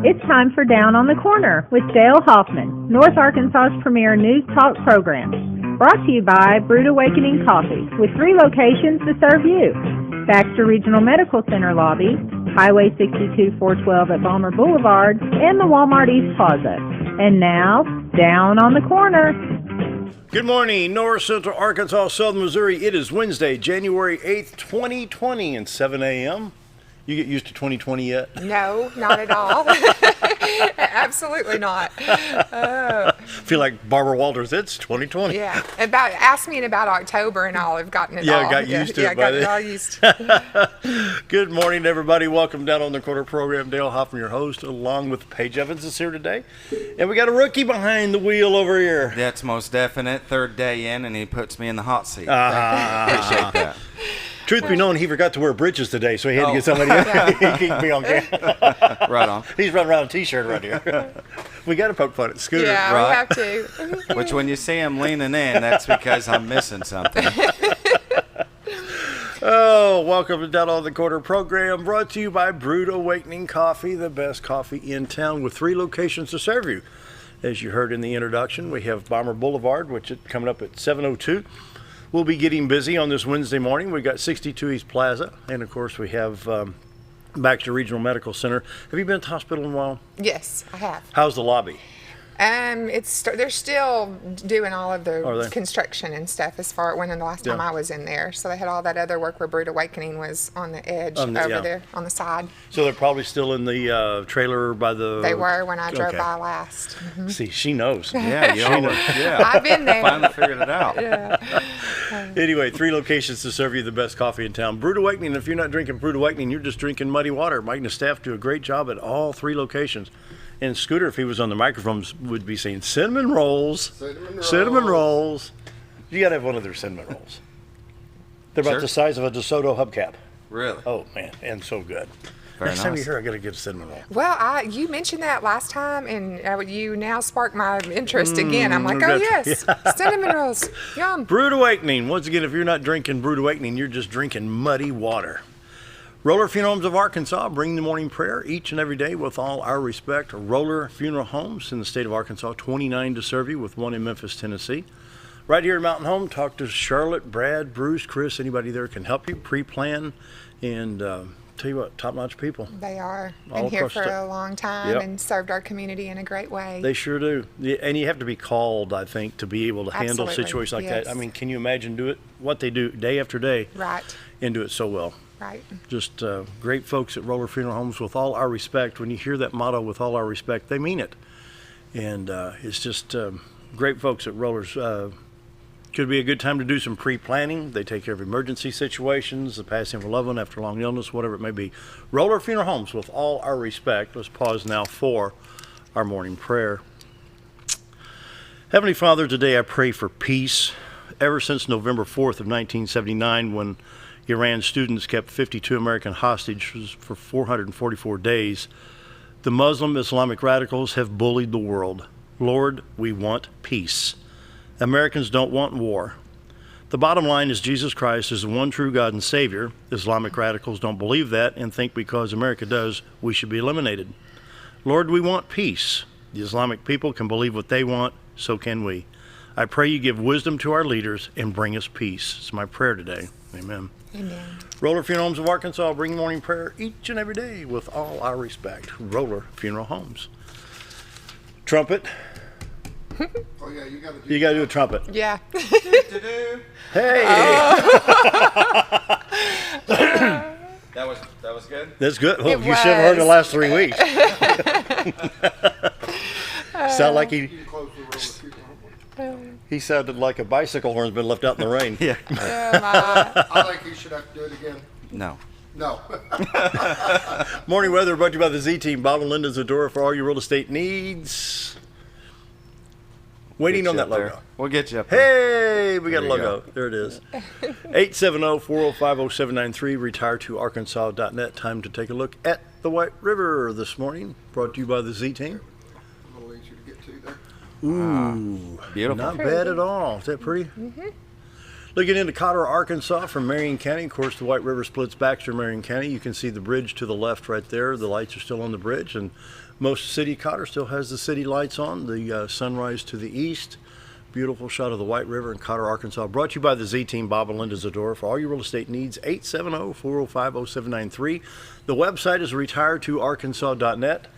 It's time for Down on the Corner with Dale Hoffman, North Arkansas's premier news talk program. Brought to you by Brewed Awakening Coffee, with 3 locations to serve you. Baxter Regional Medical Center lobby, Highway 62 412 at Balmer Boulevard, and the Walmart East Plaza. And now, Down on the Corner. Good morning, North Central Arkansas, Southern Missouri. It is Wednesday, January 8th, 2020, and 7 a.m. You get used to 2020 yet? No, not at all. Absolutely not. Feel like Barbara Walters, it's 2020. Yeah. Ask me in about October and I'll have gotten it all. Yeah, got used to it by then. Yeah, got it all used. Good morning, everybody. Welcome Down on the Corner program. Dale Hoffman, your host, along with Paige Evans is here today. And we got a rookie behind the wheel over here. That's most definite. Third day in, and he puts me in the hot seat. Appreciate that. Truth be known, he forgot to wear bridges today, so he had to get somebody to keep me on camera. Right on. He's running around in a t-shirt right here. We got to poke fun at Scooter. Yeah, right? we have to. Which, when you see him leaning in, that's because I'm missing something. Oh, welcome to Down on the Corner program, brought to you by Brewed Awakening Coffee, the best coffee in town, with 3 locations to serve you. As you heard in the introduction, we have Balmer Boulevard, which is coming up at 7:02. We'll be getting busy on this Wednesday morning. We've got 62 East Plaza, and of course we have Baxter Regional Medical Center. Have you been to the hospital in a while? Yes, I have. How's the lobby? They're still doing all of Are the they? construction and stuff as far when the last time I was in there. So they had all that other work where Brewed Awakening was on the edge there on the side. So they're probably still in the trailer by the... They were when I drove by last. Mm-hmm. See, she knows. Yeah, I've been there. Finally figured it out. Yeah. Anyway, 3 locations to serve you the best coffee in town. Brewed Awakening. If you're not drinking Brewed Awakening, you're just drinking muddy water. Mike and the staff do a great job at all 3 locations. And Scooter, if he was on the microphones, would be saying cinnamon rolls. Cinnamon rolls. You got to have one of their cinnamon rolls. They're about the size of a DeSoto hubcap. Really? Oh, man, and so good. Very Next time nice. you're here, I got to get a cinnamon roll. Well, you mentioned that last time, and you now sparked my interest again. I'm like, oh, yes, cinnamon rolls. Yum. Brewed Awakening. Once again, if you're not drinking Brewed Awakening, you're just drinking muddy water. Roller Funeral Homes of Arkansas bring the morning prayer each and every day with all our respect. Roller Funeral Homes in the state of Arkansas, 29 to serve you, with 1 in Memphis, Tennessee. Right here at Mountain Home, talk to Charlotte, Brad, Bruce, Chris. Anybody there can help you pre-plan, and tell you what, top-notch people. They are. All Been here across for the- a long time Yep. and served our community in a great way. They sure do. And you have to be called, I think, to be able to handle Absolutely, situations like yes. that. I mean, can you imagine what they do day after day Right, and do it so well? right. Just great folks at Roller Funeral Homes, with all our respect. When you hear that motto, with all our respect, they mean it. And it's just great folks at Rollers. Could be a good time to do some pre-planning. They take care of emergency situations, the passing of a loved one after long illness, whatever it may be. Roller Funeral Homes, with all our respect. Let's pause now for our morning prayer. Heavenly Father, today I pray for peace. Ever since November 4th of 1979, when Iran students kept 52 American hostages for 444 days, the Muslim Islamic radicals have bullied the world. Lord, we want peace. Americans don't want war. The bottom line is Jesus Christ is the one true God and Savior. Islamic radicals don't believe that and think because America does, we should be eliminated. Lord, we want peace. The Islamic people can believe what they want, so can we. I pray you give wisdom to our leaders and bring us peace. It's my prayer today. Amen. Amen. Roller Funeral Homes of Arkansas bring morning prayer each and every day with all our respect. Roller Funeral Homes. Trumpet. Oh yeah, you got to do. You got to do a trumpet. Yeah. Hey. That was good. That's good. Oh, It you should have heard the was. last 3 weeks. Sound like You can close the roller funeral home. he sounded like a bicycle horn's been left out in the rain. Yeah. Oh, my. I think you should have to do it again. No. No. Morning weather brought to you by the Z Team. Bob and Linda Zadora for all your real estate needs. Waiting Get on you that up there. logo. We'll get you up there. Hey, we got a There you logo. There it is. 870-405-0793, retireToArkansas.net. Time to take a look at the White River this morning. Brought to you by the Z Team. A little easier to get to there. Ooh, Beautiful. not bad at all. Is that pretty? Mm-hmm. Looking into Cotter, Arkansas from Marion County. Of course, the White River splits Baxter, Marion County. You can see the bridge to the left right there. The lights are still on the bridge, and most of the city of Cotter still has the city lights on. The sunrise to the east. Beautiful shot of the White River in Cotter, Arkansas. Brought to you by the Z-Team, Bob and Linda Zadora. For all your real estate needs, 870-405-0793. The website is retiredtoarkansas.net.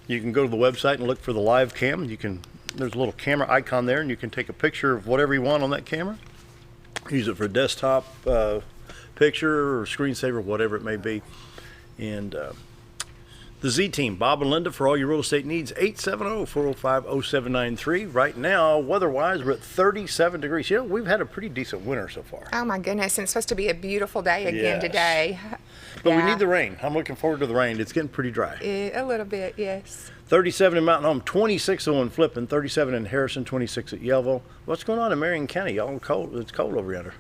You can go to the website and look for the live cam. There's a little camera icon there, and you can take a picture of whatever you want on that camera. Use it for a desktop picture or screensaver, whatever it may be. And the Z-Team, Bob and Linda, for all your real estate needs, 870-405-0793. Right now, weather-wise, we're at 37 degrees. You know, we've had a pretty decent winter so far. Oh my goodness, and it's supposed to be a beautiful day again Yes. today. But we Yeah. need the rain. I'm looking forward to the rain. It's getting pretty dry. A little bit, yes. 37 in Mountain Home, 26 in Flippin, 37 in Harrison, 26 at Yellville. What's going on in Marion County? Y'all cold? It's cold over yonder.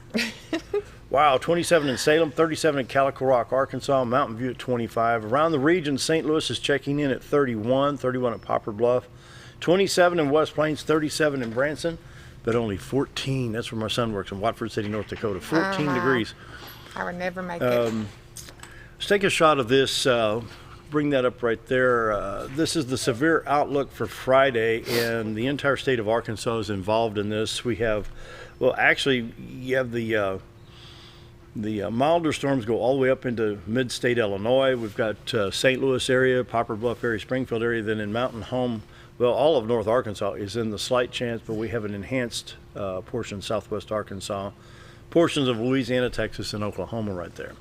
Wow, 27 in Salem, 37 in Calico Rock, Arkansas, Mountain View at 25. Around the region, St. Louis is checking in at 31, 31 at Poplar Bluff, 27 in West Plains, 37 in Branson, but only 14. That's where my son works in Watford City, North Dakota. 14 wow. degrees. I would never make it. Let's take a shot of this. Bring that up right there. This is the severe outlook for Friday, and the entire state of Arkansas is involved in this. We have, well, actually, you have the milder storms go all the way up into mid-state Illinois. We've got St. Louis area, Poplar Bluff area, Springfield area. Then in Mountain Home, well, all of North Arkansas is in the slight chance, but we have an enhanced portion southwest Arkansas, portions of Louisiana, Texas, and Oklahoma right there.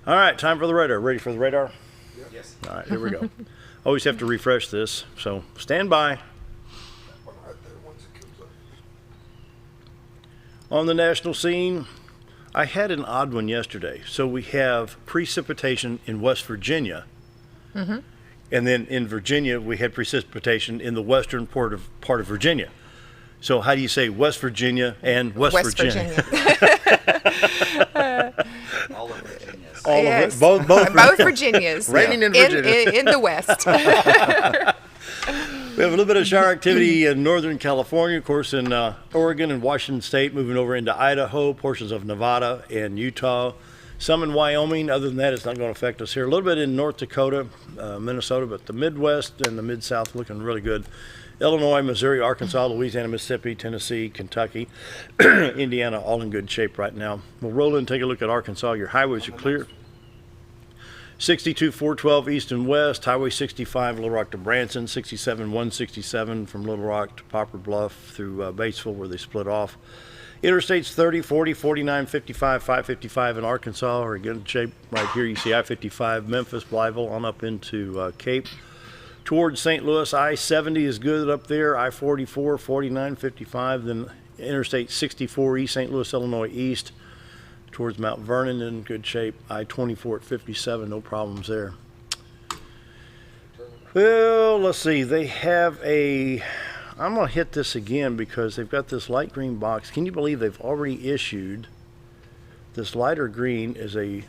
All right, time for the radar. Ready for the radar? Yes. All right, here we go. Always have to refresh this, so stand by. One right there once it comes up. On the national scene, I had an odd one yesterday. So we have precipitation in West Virginia, and then in Virginia we had precipitation in the western part of Virginia. So how do you say West Virginia and West Virginia? All of Virginia's. All Yes. of it, both Both Virginias. Raining in Virginia. In the West. We have a little bit of shower activity in Northern California, of course, in Oregon and Washington State, moving over into Idaho, portions of Nevada and Utah, some in Wyoming. Other than that, it's not going to affect us here. A little bit in North Dakota, Minnesota, but the Midwest and the Mid-South looking really good. Illinois, Missouri, Arkansas, Louisiana, Mississippi, Tennessee, Kentucky, Indiana, all in good shape right now. We'll roll in and take a look at Arkansas. Your highways are clear. 62 412 east and west, Highway 65 Little Rock to Branson, 67 167 from Little Rock to Poplar Bluff through Batesville where they split off. Interstates 30, 40, 49, 55, 555 in Arkansas are in good shape. Right here you see I-55 Memphis, Blytheville on up into Cape. Towards St. Louis, I-70 is good up there, I-44, 49, 55, then Interstate 64 East, St. Louis, Illinois East, towards Mount Vernon in good shape, I-24 at 57, no problems there. Well, let's see, they have I'm going to hit this again because they've got this light green box. Can you believe they've already issued this lighter green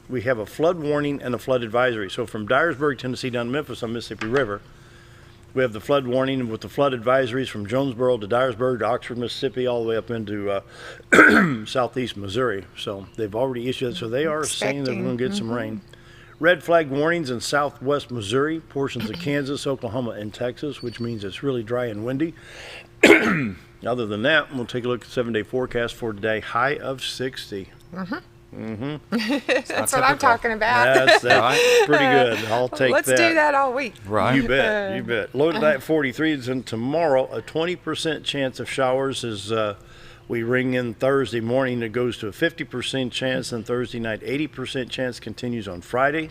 we have a flood warning and a flood advisory. So from Dyersburg, Tennessee down to Memphis on Mississippi River, we have the flood warning with the flood advisories from Jonesboro to Dyersburg to Oxford, Mississippi, all the way up into southeast Missouri. So they've already issued it. So they are saying they're going to get some rain. Red flag warnings in southwest Missouri, portions of Kansas, Oklahoma, and Texas, which means it's really dry and windy. Other than that, we'll take a look at the 7-day forecast for today. High of 60. That's what I'm talking about. That's pretty good. I'll take Let's that. do that all week. Right. You bet, you bet. Low tonight 43s, and tomorrow a 20% chance of showers as we ring in Thursday morning. It goes to a 50% chance, and Thursday night 80% chance continues on Friday.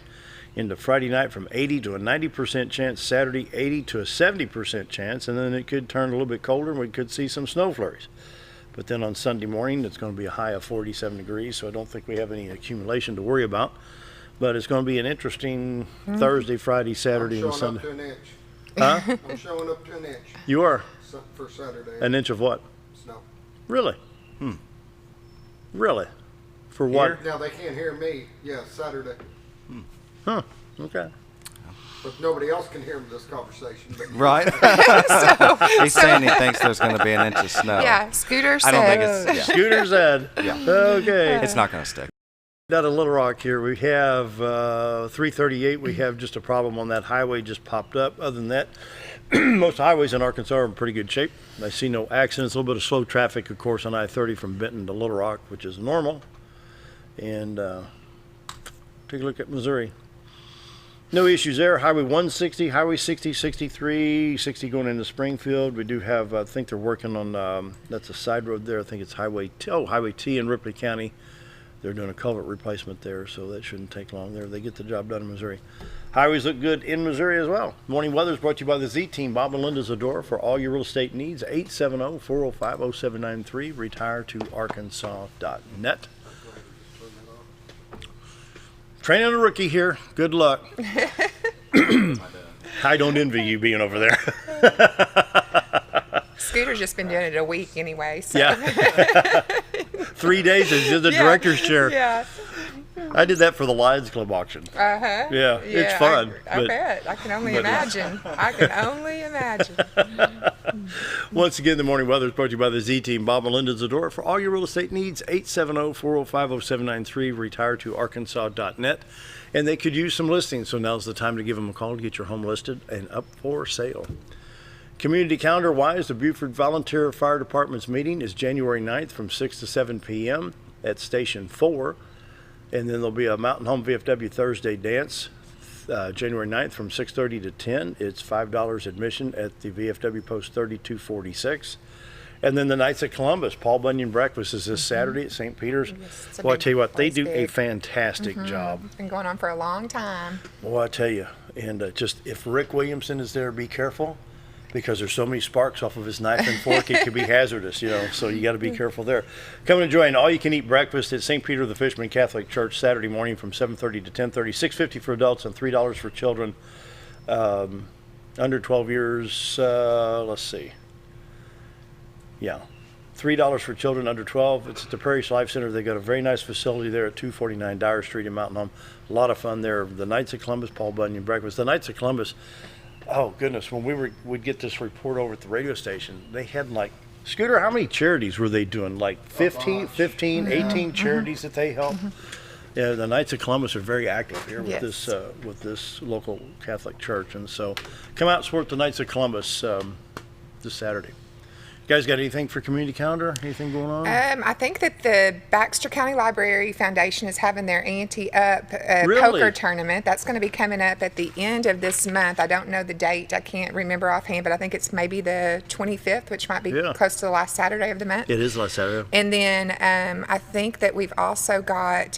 Into Friday night from 80 to a 90% chance, Saturday 80 to a 70% chance, and then it could turn a little bit colder and we could see some snow flurries. But then on Sunday morning, it's going to be a high of 47 degrees, so I don't think we have any accumulation to worry about. But it's going to be an interesting Thursday, Friday, Saturday, and I'm showing Sunday. up to an inch. Huh? I'm showing up to an inch You are? for Saturday. An inch of what? Snow. Really? Really? For what? Now they can't hear me. Yeah, Saturday. Huh. Okay. But nobody else can hear this conversation. But Right? He's saying he thinks there's going to be an inch of snow. Yeah, Scooter I don't think said. it's. Yeah. Scooter said. Yeah. Okay. It's not going to stick. Down in Little Rock here, we have 338. We have just a problem on that highway just popped up. Other than that, most highways in Arkansas are in pretty good shape. I see no accidents. A little bit of slow traffic, of course, on I-30 from Benton to Little Rock, which is normal. And take a look at Missouri. No issues there. Highway 160, Highway 60, 63, 60 going into Springfield. We do have, I think they're working on, that's a side road there. I think it's Highway T in Ripley County. They're doing a culvert replacement there, so that shouldn't take long there. They get the job done in Missouri. Highways look good in Missouri as well. Morning weather is brought to you by the Z-Team, Bob and Linda Zador, for all your real estate needs. 870-405-0793. Retire to Arkansas.net. Training a rookie here. Good luck. I don't envy you being over there. Scooter's just been doing it a week anyway. So. Yeah. 3 days in the director's chair. Yeah. I did that for the Lions Club auction. Uh-huh. Yeah, it's fun. I bet. I can only imagine. I can only imagine. Once again, the morning weather is brought to you by the Z-Team, Bob and Linda Zador. For all your real estate needs, 870-405-0793, retire to Arkansas.net. And they could use some listings, so now's the time to give them a call to get your home listed and up for sale. Community calendar-wise, the Beaufort Volunteer Fire Department's meeting is January 9th from 6 to 7 p.m. at Station 4. And then there'll be a Mountain Home VFW Thursday dance, January 9th from 6:30 to 10. It's $5 admission at the VFW Post 3246. And then the Knights of Columbus, Paul Bunyan Breakfast is this Saturday at St. Peter's. Yes, it's a Well, I big tell you what, they place, do a big. fantastic job. It's been going on for a long time. Well, I tell you, and just if Rick Williamson is there, be careful, because there's so many sparks off of his knife and fork, it could be hazardous, so you got to be careful there. Come and enjoy an all-you-can-eat breakfast at St. Peter the Fisherman Catholic Church Saturday morning from 7:30 to 10:30, $6.50 for adults and $3 for children under 12 years. Let's see. Yeah. $3 for children under 12. It's at the Parish Life Center. They've got a very nice facility there at 249 Dyer Street in Mountain Home. A lot of fun there. The Knights of Columbus, Paul Bunyan Breakfast. The Knights of Columbus, oh goodness, when we'd get this report over at the radio station, they had like, Scooter, how many charities were they doing? Like 15, 18 charities that they help? Yeah, the Knights of Columbus are very active here with this local Catholic church. And so come out and support the Knights of Columbus this Saturday. You guys got anything for community calendar? Anything going on? I think that the Baxter County Library Foundation is having their ante up Really? poker tournament. That's going to be coming up at the end of this month. I don't know the date. I can't remember offhand, but I think it's maybe the 25th, which might be close to the last Saturday of the month. It is last Saturday. And then I think that we've also got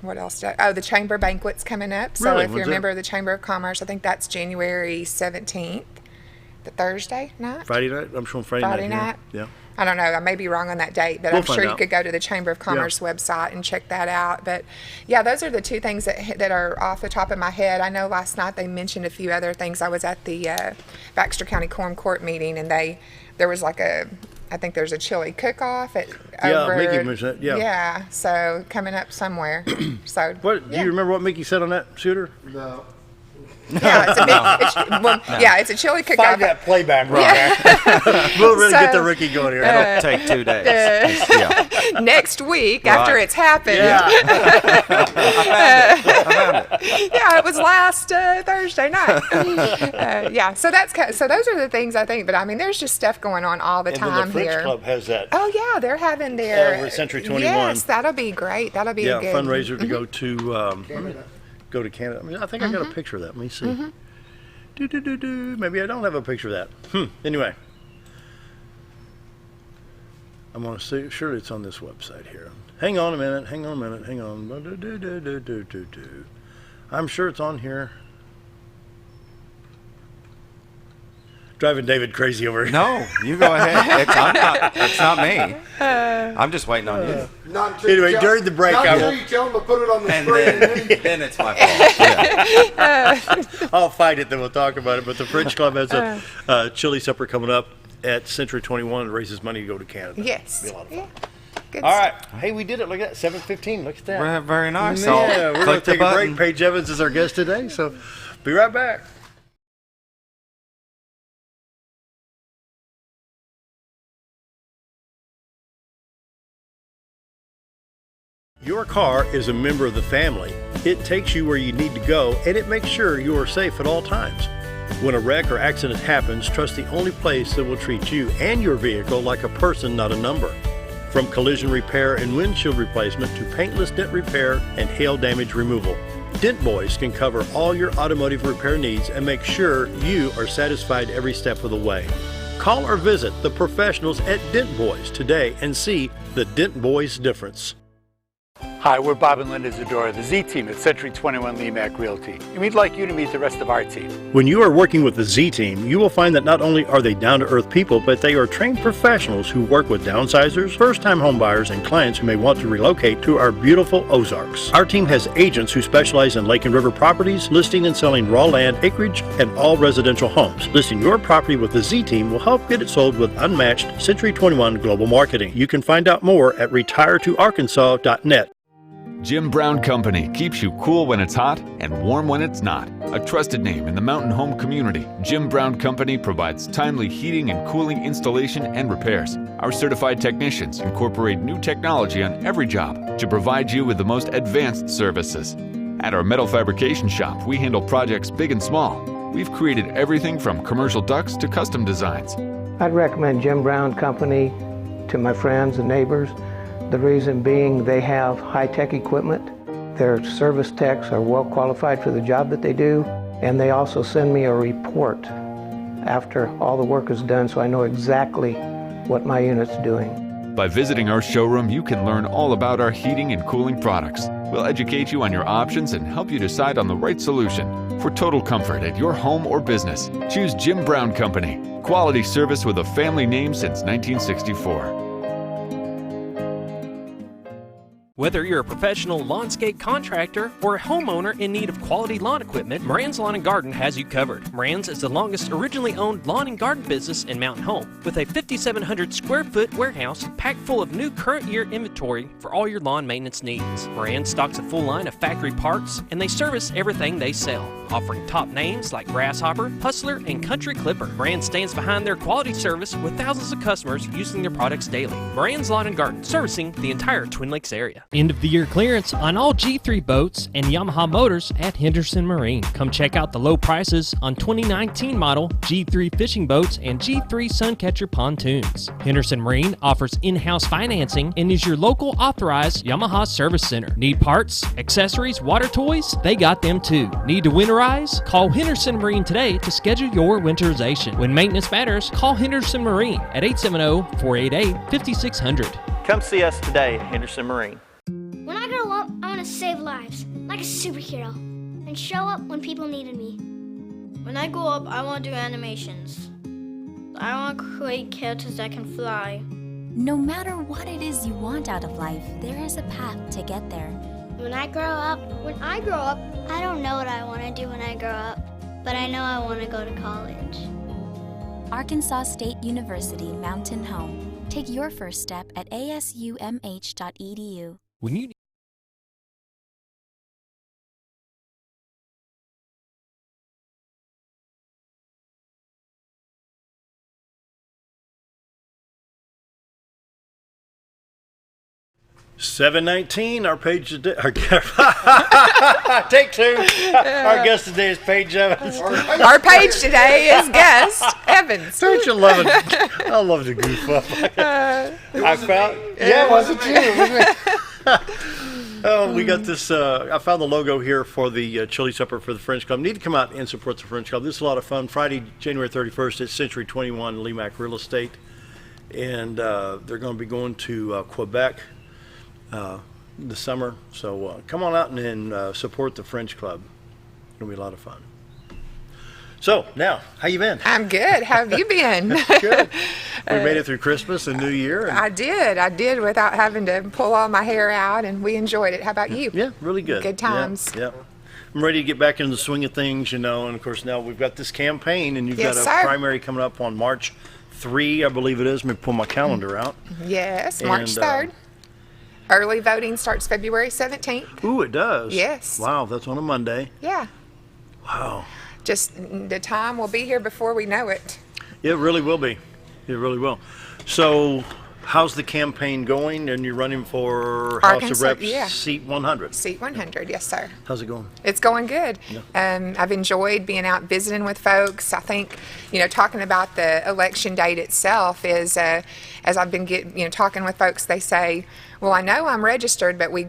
what else? The Chamber Banquet's coming up. So Really? if When's you're a that? member of the Chamber of Commerce, I think that's January 17th, the Thursday night. Friday night? I'm showing Friday Friday night. night? Here. Yeah. I don't know. I may be wrong on that date, but We'll I'm sure find you out. could go to the Chamber of Commerce website and check that out. But yeah, those are the two things that are off the top of my head. I know last night they mentioned a few other things. I was at the Baxter County Quorum Court meeting, and there was like I think there's a chili cook-off at over. Mickey mentioned it, yeah. Yeah, so coming up somewhere. So What do you remember what Mickey said on that, Shooter? No. Yeah, it's a chili cook-off. Find that playback right there. We'll really get the rookie going here. It'll take 2 days. Yeah. Next week after Right. it's happened. Yeah. Yeah, it was last Thursday night. So those are the things I think. But I mean, there's just stuff going on all the And then time the French here. Club has that. Oh yeah, they're having their Over at Century 21. Yes, that'll be great. That'll be a good fundraiser to go to go to Canada. I mean, I think I got a picture of that. Let me see. Maybe I don't have a picture of that. Anyway, I'm gonna see. Sure, it's on this website here. Hang on a minute. Hang on. I'm sure it's on here. Driving David crazy over here. No, you go ahead. It's not me. I'm just waiting on you. Not until Anyway, you tell- during the break, not I until will- you tell them to put it on the And screen. then it's my fault. Yeah. I'll fight it, then we'll talk about it. But the French Club has a chili supper coming up at Century 21 and raises money to go to Canada. Yes. It'll be a lot of fun. Yeah. Good All right. Hey, we did it. Look at that. 7:15. Look at that. Very nice. Yeah, we're going Click to the take a break. button. Paige Evans is our guest today. So Be right back. Your car is a member of the family. It takes you where you need to go, and it makes sure you are safe at all times. When a wreck or accident happens, trust the only place that will treat you and your vehicle like a person, not a number. From collision repair and windshield replacement to paintless dent repair and hail damage removal, Dent Boys can cover all your automotive repair needs and make sure you are satisfied every step of the way. Call or visit the professionals at Dent Boys today and see the Dent Boys difference. Hi, we're Bob and Linda Zadora, the Z Team at Century 21 Lemac Realty, and we'd like you to meet the rest of our team. When you are working with the Z Team, you will find that not only are they down-to-earth people, but they are trained professionals who work with downsizers, first-time homebuyers, and clients who may want to relocate to our beautiful Ozarks. Our team has agents who specialize in lake and river properties, listing and selling raw land, acreage, and all residential homes. Listing your property with the Z Team will help get it sold with unmatched Century 21 global marketing. You can find out more at retiretoarkansas.net. Jim Brown Company keeps you cool when it's hot and warm when it's not. A trusted name in the mountain home community, Jim Brown Company provides timely heating and cooling installation and repairs. Our certified technicians incorporate new technology on every job to provide you with the most advanced services. At our metal fabrication shop, we handle projects big and small. We've created everything from commercial ducts to custom designs. I'd recommend Jim Brown Company to my friends and neighbors. The reason being they have high-tech equipment, their service techs are well qualified for the job that they do, and they also send me a report after all the work is done so I know exactly what my unit's doing. By visiting our showroom, you can learn all about our heating and cooling products. We'll educate you on your options and help you decide on the right solution. For total comfort at your home or business, choose Jim Brown Company. Quality service with a family name since 1964. Whether you're a professional lawnscape contractor or a homeowner in need of quality lawn equipment, Moran's Lawn & Garden has you covered. Moran's is the longest originally owned lawn and garden business in Mountain Home, with a 5,700 square foot warehouse packed full of new current year inventory for all your lawn maintenance needs. Moran stocks a full line of factory parts, and they service everything they sell, offering top names like Grasshopper, Hustler, and Country Clipper. Moran stands behind their quality service with thousands of customers using their products daily. Moran's Lawn & Garden, servicing the entire Twin Lakes area. End of the year clearance on all G3 boats and Yamaha motors at Henderson Marine. Come check out the low prices on 2019 model G3 fishing boats and G3 Suncatcher pontoons. Henderson Marine offers in-house financing and is your local authorized Yamaha service center. Need parts, accessories, water toys? They got them too. Need to winterize? Call Henderson Marine today to schedule your winterization. When maintenance matters, call Henderson Marine at 870-488-5600. Come see us today at Henderson Marine. When I grow up, I want to save lives, like a superhero, and show up when people needed me. When I grow up, I want to do animations. I want to create characters that can fly. No matter what it is you want out of life, there is a path to get there. When I grow up, I don't know what I want to do when I grow up, but I know I want to go to college. Arkansas State University Mountain Home. Take your first step at asumh.edu. When you $7.19. Our Paige today. Take two. Our guest today is Paige Evans. Our Paige today is guest Evans. Don't you love it? I love to goof up. I found. Yeah, was it you? Oh, we got this. I found the logo here for the chili supper for the French Club. Need to come out and support the French Club. This is a lot of fun. Friday, January 31st at Century 21 Lemac Real Estate, and they're going to be going to Quebec this summer. So come on out and support the French Club. It'll be a lot of fun. So now, how you been? I'm good. How have you been? Good. We made it through Christmas and New Year. And I did without having to pull all my hair out, and we enjoyed it. How about you? Yeah, really good. Good times. Yeah. I'm ready to get back into the swing of things, and of course now we've got this campaign, and you've got a primary coming up on March 3, I believe it is. Let me pull my calendar out. Yes, March 3rd. Early voting starts February 17th. Ooh, it does? Yes. Wow, that's on a Monday. Yeah. Wow. Just the time will be here before we know it. It really will be. It really will. So, how's the campaign going? And you're running for House of Arkansas, Reps yeah. seat 100. Seat 100, yes, sir. How's it going? It's going good. I've enjoyed being out visiting with folks. I think, talking about the election date itself is, as I've been talking with folks, they say, well, I know I'm registered, but you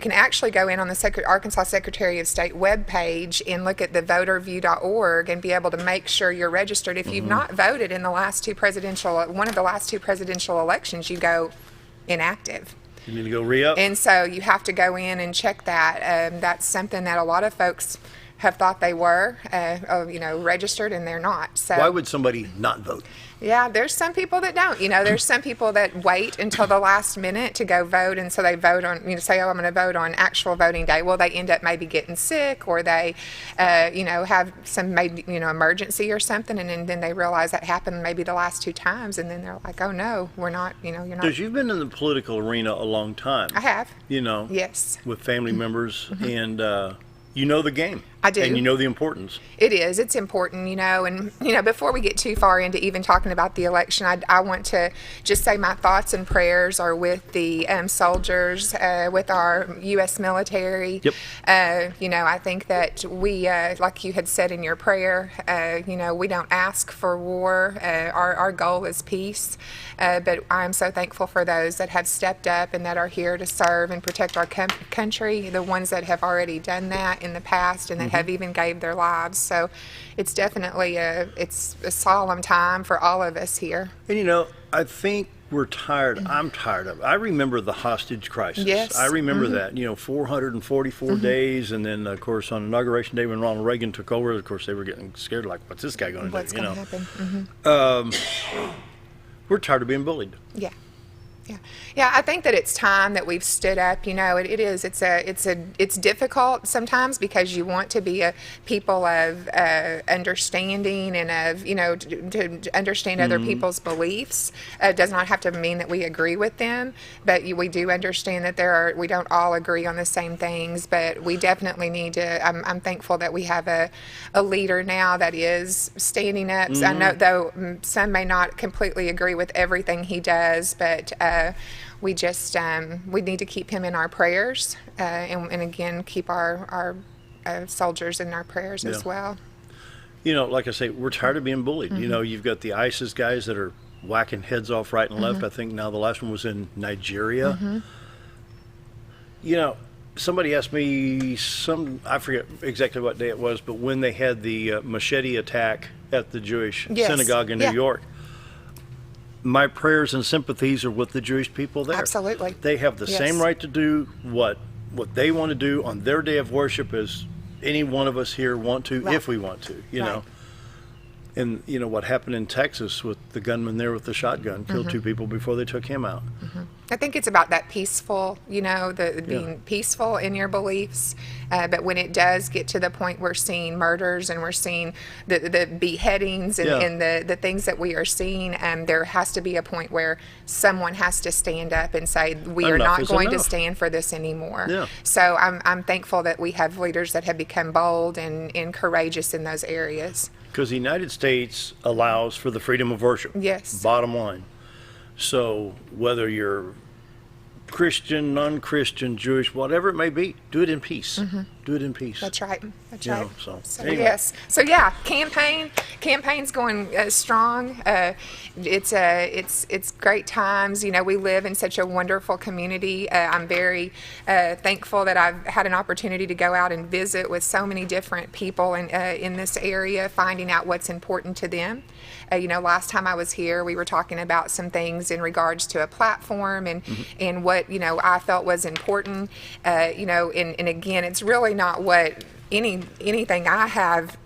can actually go in on the Arkansas Secretary of State webpage and look at the voterview.org and be able to make sure you're registered. If you've not voted in one of the last two presidential elections, you go inactive. You need to go re-up? And so you have to go in and check that. That's something that a lot of folks have thought they were, registered, and they're not. So why would somebody not vote? Yeah, there's some people that don't. There's some people that wait until the last minute to go vote, and so they vote on, say, oh, I'm going to vote on actual voting day. Well, they end up maybe getting sick, or they, have some maybe, emergency or something, and then they realize that happened maybe the last two times, and then they're like, oh no, we're not, you're not. Because you've been in the political arena a long time. I have. Yes. With family members, and you know the game. I do. And you know the importance. It is. It's important, and, before we get too far into even talking about the election, I want to just say my thoughts and prayers are with the soldiers, with our U.S. military. Yep. I think that we, like you had said in your prayer, we don't ask for war. Our goal is peace. But I'm so thankful for those that have stepped up and that are here to serve and protect our country, the ones that have already done that in the past and that have even gave their lives. So it's definitely it's a solemn time for all of us here. And I think we're tired. I'm tired of it. I remember the hostage crisis. Yes. I remember that, 444 days. And then, of course, on Inauguration Day when Ronald Reagan took over, of course, they were getting scared, like, what's this guy going to do? What's going to happen? We're tired of being bullied. Yeah. Yeah, I think that it's time that we've stood up. It's difficult sometimes because you want to be a people of understanding and of, to understand other people's beliefs. It does not have to mean that we agree with them, but we do understand that we don't all agree on the same things, but we definitely need to, I'm thankful that we have a leader now that is standing up. So I know, though some may not completely agree with everything he does, but we just we need to keep him in our prayers, and again keep our soldiers in our prayers as well. Like I say, we're tired of being bullied. You've got the ISIS guys that are whacking heads off right and left. I think now the last one was in Nigeria. Somebody asked me I forget exactly what day it was, but when they had the machete attack at the Jewish synagogue in New York. My prayers and sympathies are with the Jewish people there. Absolutely. They have the same right to do what they want to do on their day of worship as any one of us here want to, if we want to, know. And, what happened in Texas with the gunman there with the shotgun, killed two people before they took him out. I think it's about that peaceful, being peaceful in your beliefs. But when it does get to the point we're seeing murders and we're seeing the beheadings and the things that we are seeing, there has to be a point where someone has to stand up and say, we are not going to stand for this anymore. Yeah. So I'm thankful that we have leaders that have become bold and courageous in those areas. Because the United States allows for the freedom of worship. Yes. Bottom line. So whether you're Christian, non-Christian, Jewish, whatever it may be, do it in peace. Do it in peace. That's right. That's right. So anyway. Yes. So campaign's going strong. It's great times. We live in such a wonderful community. I'm very thankful that I've had an opportunity to go out and visit with so many different people in this area, finding out what's important to them. Last time I was here, we were talking about some things in regards to a platform and what, I felt was important. And again, it's really not what anything I have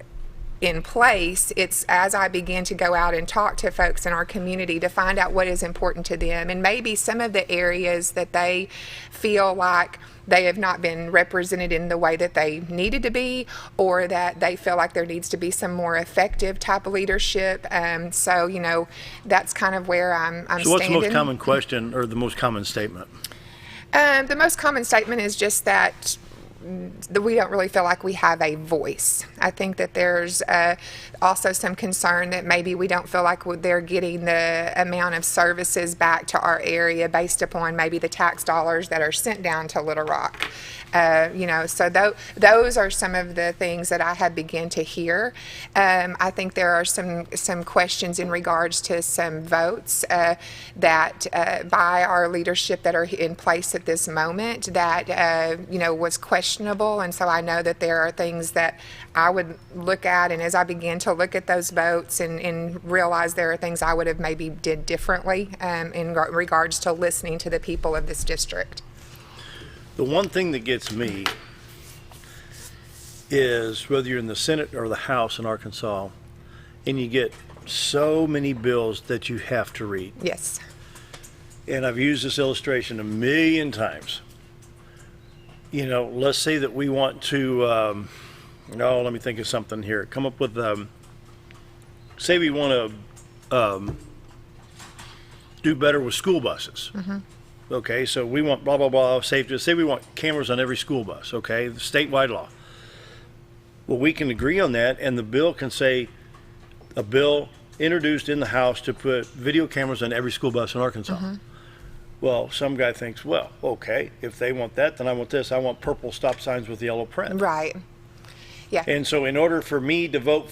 in place. It's as I begin to go out and talk to folks in our community to find out what is important to them, and maybe some of the areas that they feel like they have not been represented in the way that they needed to be, or that they feel like there needs to be some more effective type of leadership. So, that's kind of where I'm standing. So what's the most common question or the most common statement? The most common statement is just that we don't really feel like we have a voice. I think that there's also some concern that maybe we don't feel like they're getting the amount of services back to our area based upon maybe the tax dollars that are sent down to Little Rock. So those are some of the things that I have begun to hear. I think there are some questions in regards to some votes that by our leadership that are in place at this moment that was questionable, and so I know that there are things that I would look at, and as I begin to look at those votes and realize there are things I would have maybe did differently in regards to listening to the people of this district. The one thing that gets me is whether you're in the Senate or the House in Arkansas, and you get so many bills that you have to read. Yes. And I've used this illustration a million times. Let's say that we want to, let me think of something here. Come up with, say we want to do better with school buses. Mm-hmm. Okay, so we want blah, blah, blah, safety. Say we want cameras on every school bus, okay, the statewide law. Well, we can agree on that, and the bill can say a bill introduced in the House to put video cameras on every school bus in Arkansas. Mm-hmm. Well, some guy thinks, well, okay, if they want that, then I want this. I want purple stop signs with yellow print. Right. Yeah. And so in order for me to vote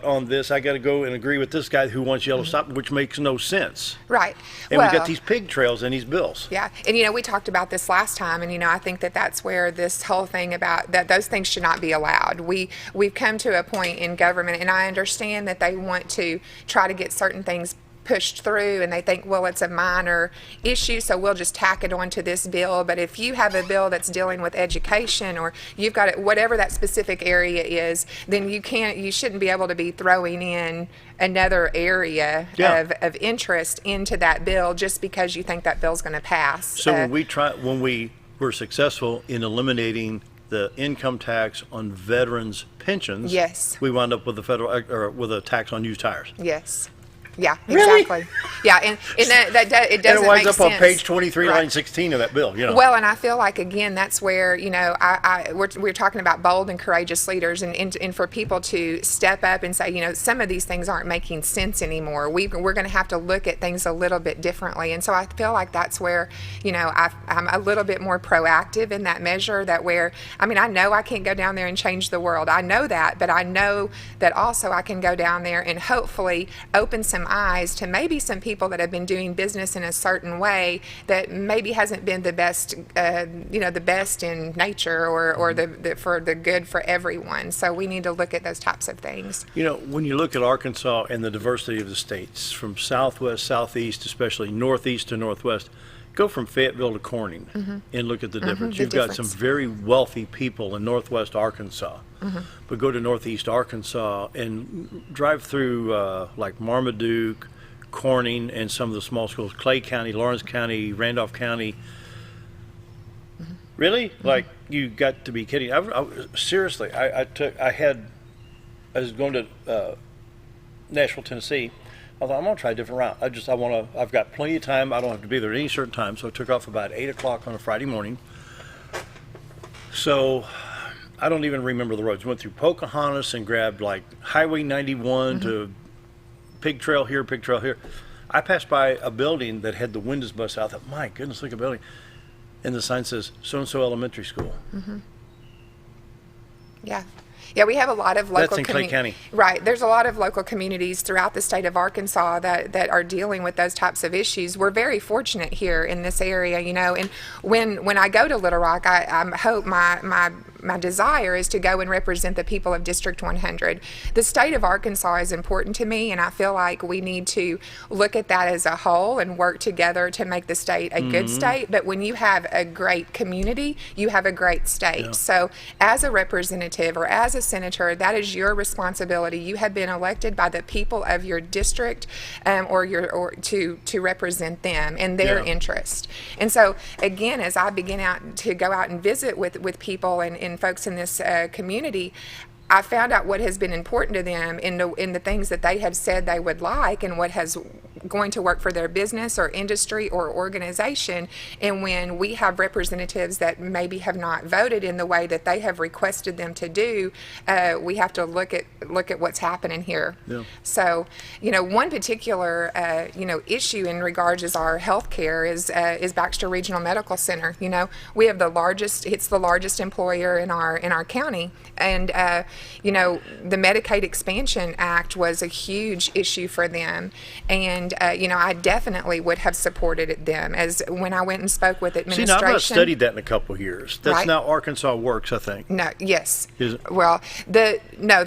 on this, I got to go and agree with this guy who wants yellow stop, which makes no sense. Right. And we got these pig trails in these bills. Yeah. And, we talked about this last time, and, I think that that's where this whole thing about that those things should not be allowed. We've come to a point in government, and I understand that they want to try to get certain things pushed through, and they think, well, it's a minor issue, so we'll just tack it onto this bill. But if you have a bill that's dealing with education, or you've got it, whatever that specific area is, then you shouldn't be able to be throwing in another area of interest into that bill just because you think that bill's going to pass. So when we were successful in eliminating the income tax on veterans' pensions, yes, we wound up with with a tax on used tires. Yes. Yeah, exactly. Really? Yeah, and that it doesn't make sense. And it winds up on page 23, line 16 of that bill. Well, and I feel like, again, that's where, we're talking about bold and courageous leaders, and for people to step up and say, some of these things aren't making sense anymore. We're going to have to look at things a little bit differently. And so I feel like that's where, I'm a little bit more proactive in that measure, I know I can't go down there and change the world. I know that, but I know that also I can go down there and hopefully open some eyes to maybe some people that have been doing business in a certain way that maybe hasn't been the best, the best in nature or the for the good for everyone. So we need to look at those types of things. When you look at Arkansas and the diversity of the states, from southwest, southeast, especially northeast to northwest, go from Fayetteville to Corning and look at the difference. You've got some very wealthy people in northwest Arkansas. But go to northeast Arkansas and drive through like Marmaduke, Corning, and some of the small schools, Clay County, Lawrence County, Randolph County. Really? Like, you got to be kidding. Seriously, I was going to Nashville, Tennessee. I thought, I'm going to try a different route. I've got plenty of time. I don't have to be there at any certain time. So I took off about 8 o'clock on a Friday morning. So I don't even remember the roads. Went through Pocahontas and grabbed like Highway 91 to Pig Trail here, Pig Trail here. I passed by a building that had the windows busted out. I thought, my goodness, look at the building. And the sign says, so-and-so elementary school. Yeah. Yeah, we have a lot of local. That's in Clay County. Right. There's a lot of local communities throughout the state of Arkansas that are dealing with those types of issues. We're very fortunate here in this area, and when I go to Little Rock, I hope my desire is to go and represent the people of District 100. The state of Arkansas is important to me, and I feel like we need to look at that as a whole and work together to make the state a good state. But when you have a great community, you have a great state. Yeah. So as a representative or as a senator, that is your responsibility. You have been elected by the people of your district to represent them and their interest. And so again, as I begin to go out and visit with people and folks in this community, I found out what has been important to them in the things that they have said they would like and what has going to work for their business or industry or organization. And when we have representatives that maybe have not voted in the way that they have requested them to do, we have to look at what's happening here. Yeah. So, one particular issue in regards is our health care is Baxter Regional Medical Center. We have the largest employer in our county, and the Medicaid Expansion Act was a huge issue for them, and I definitely would have supported them as when I went and spoke with administration. See, now I've not studied that in a couple of years. That's Right. now Arkansas Works, I think. No, yes. Is it? Well, the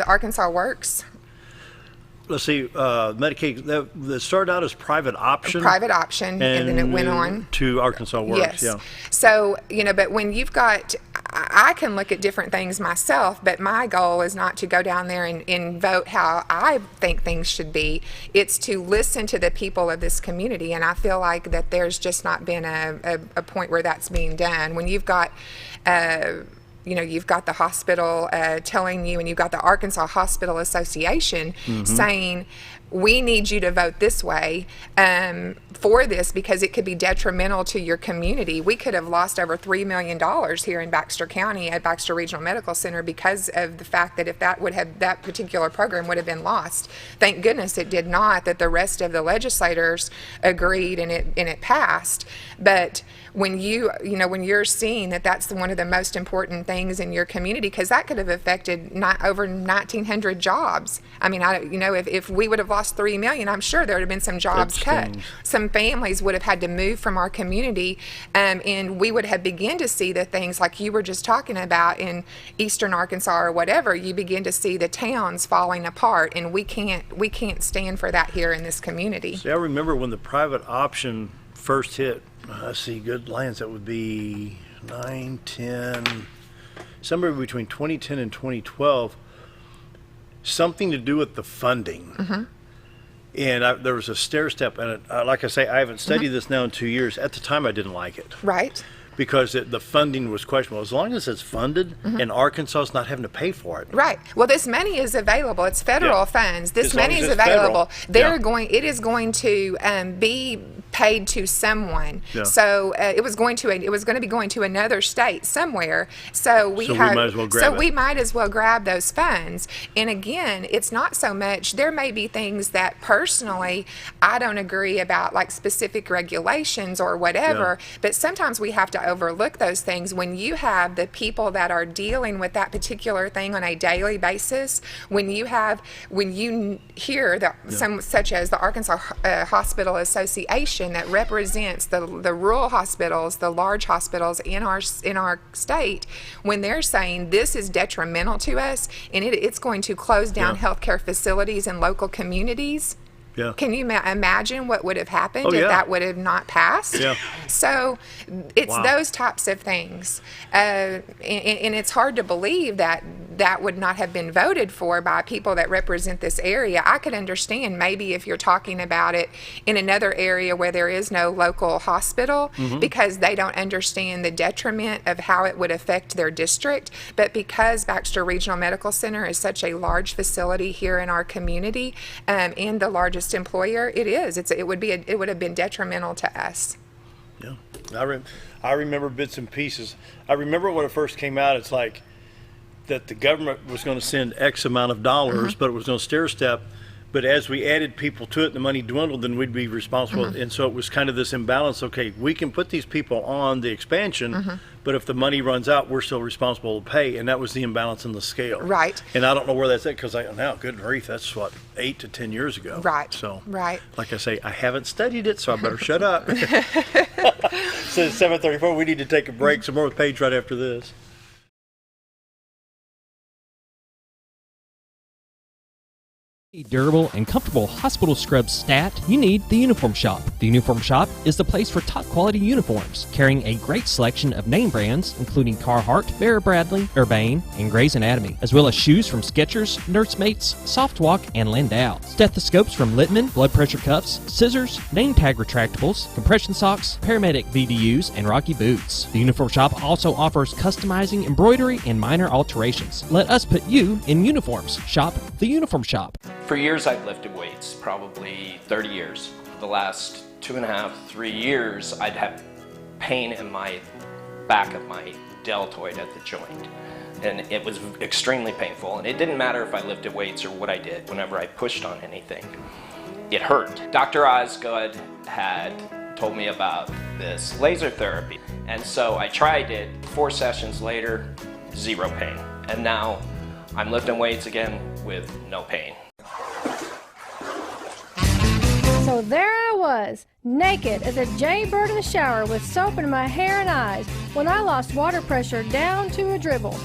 Arkansas Works. Let's see, Medicaid, that started out as private option. Private option, and then it went on to Arkansas Works. Yes. Yeah. So, but when you've got, I can look at different things myself, but my goal is not to go down there and vote how I think things should be. It's to listen to the people of this community, and I feel like that there's just not been a point where that's being done. When you've got you've got the hospital telling you, and you've got the Arkansas Hospital Association saying, we need you to vote this way for this because it could be detrimental to your community. We could have lost over $3 million here in Baxter County at Baxter Regional Medical Center because of the fact that if that particular program would have been lost. Thank goodness it did not, that the rest of the legislators agreed and it passed. But when you're seeing that that's one of the most important things in your community, because that could have affected over 1,900 jobs. I mean, if we would have lost $3 million, I'm sure there would have been some jobs cut. Some families would have had to move from our community, and we would have begun to see the things like you were just talking about in eastern Arkansas or whatever. You begin to see the towns falling apart, and we can't stand for that here in this community. See, I remember when the private option first hit. Good lands, that would be 9, 10, somewhere between 2010 and 2012, something to do with the funding. And there was a stair step, and like I say, I haven't studied this now in 2 years. At the time, I didn't like it. Right. Because the funding was questionable. As long as it's funded and Arkansas is not having to pay for it. Right. Well, this money is available. It's federal funds. This money is available. It is going to be paid to someone. Yeah. So it was going to be going to another state somewhere. So we might as well grab it. we might as well grab those funds. And again, it's not so much. There may be things that personally I don't agree about, like specific regulations or whatever. But sometimes we have to overlook those things when you have the people that are dealing with that particular thing on a daily basis. When you hear some such as the Arkansas Hospital Association that represents the rural hospitals, the large hospitals in our state, when they're saying this is detrimental to us and it's going to close down healthcare facilities in local communities. Yeah. Can you imagine what would have happened if yeah. that would have not passed? Yeah. So it's those types of things. And it's hard to believe that would not have been voted for by people that represent this area. I could understand maybe if you're talking about it in another area where there is no local hospital because they don't understand the detriment of how it would affect their district. But because Baxter Regional Medical Center is such a large facility here in our community and the largest employer, it would have been detrimental to us. Yeah, I remember bits and pieces. I remember when it first came out. It's like that the government was going to send X amount of dollars, but it was going to stair step. But as we added people to it, the money dwindled, then we'd be responsible. And so it was kind of this imbalance. Okay, we can put these people on the expansion, but if the money runs out, we're still responsible to pay. And that was the imbalance in the scale. Right. And I don't know where that's at because good grief, that's 8 to 10 years ago. Right. So, right. Like I say, I haven't studied it, so I better shut up. So it's 7:34. We need to take a break. Some more with Paige right after this. Durable and comfortable hospital scrubs stat, you need the Uniform Shop. The Uniform Shop is the place for top quality uniforms, carrying a great selection of name brands, including Carhartt, Vera Bradley, Urbane, and Grey's Anatomy, as well as shoes from Skechers, Nursemates, Softwalk, and Landau, stethoscopes from Littman, blood pressure cuffs, scissors, name tag retractables, compression socks, paramedic VDUs, and Rocky boots. The Uniform Shop also offers customizing, embroidery, and minor alterations. Let us put you in uniforms. Shop the Uniform Shop. For years I've lifted weights, probably 30 years. The last 2.5, 3 years I'd have pain in my back of my deltoid at the joint. And it was extremely painful, and it didn't matter if I lifted weights or what I did. Whenever I pushed on anything, it hurt. Dr. Osgood had told me about this laser therapy, and so I tried it. 4 sessions later, 0 pain. And now I'm lifting weights again with no pain. So there I was, naked as a jaybird in the shower with soap in my hair and eyes when I lost water pressure down to a dribble.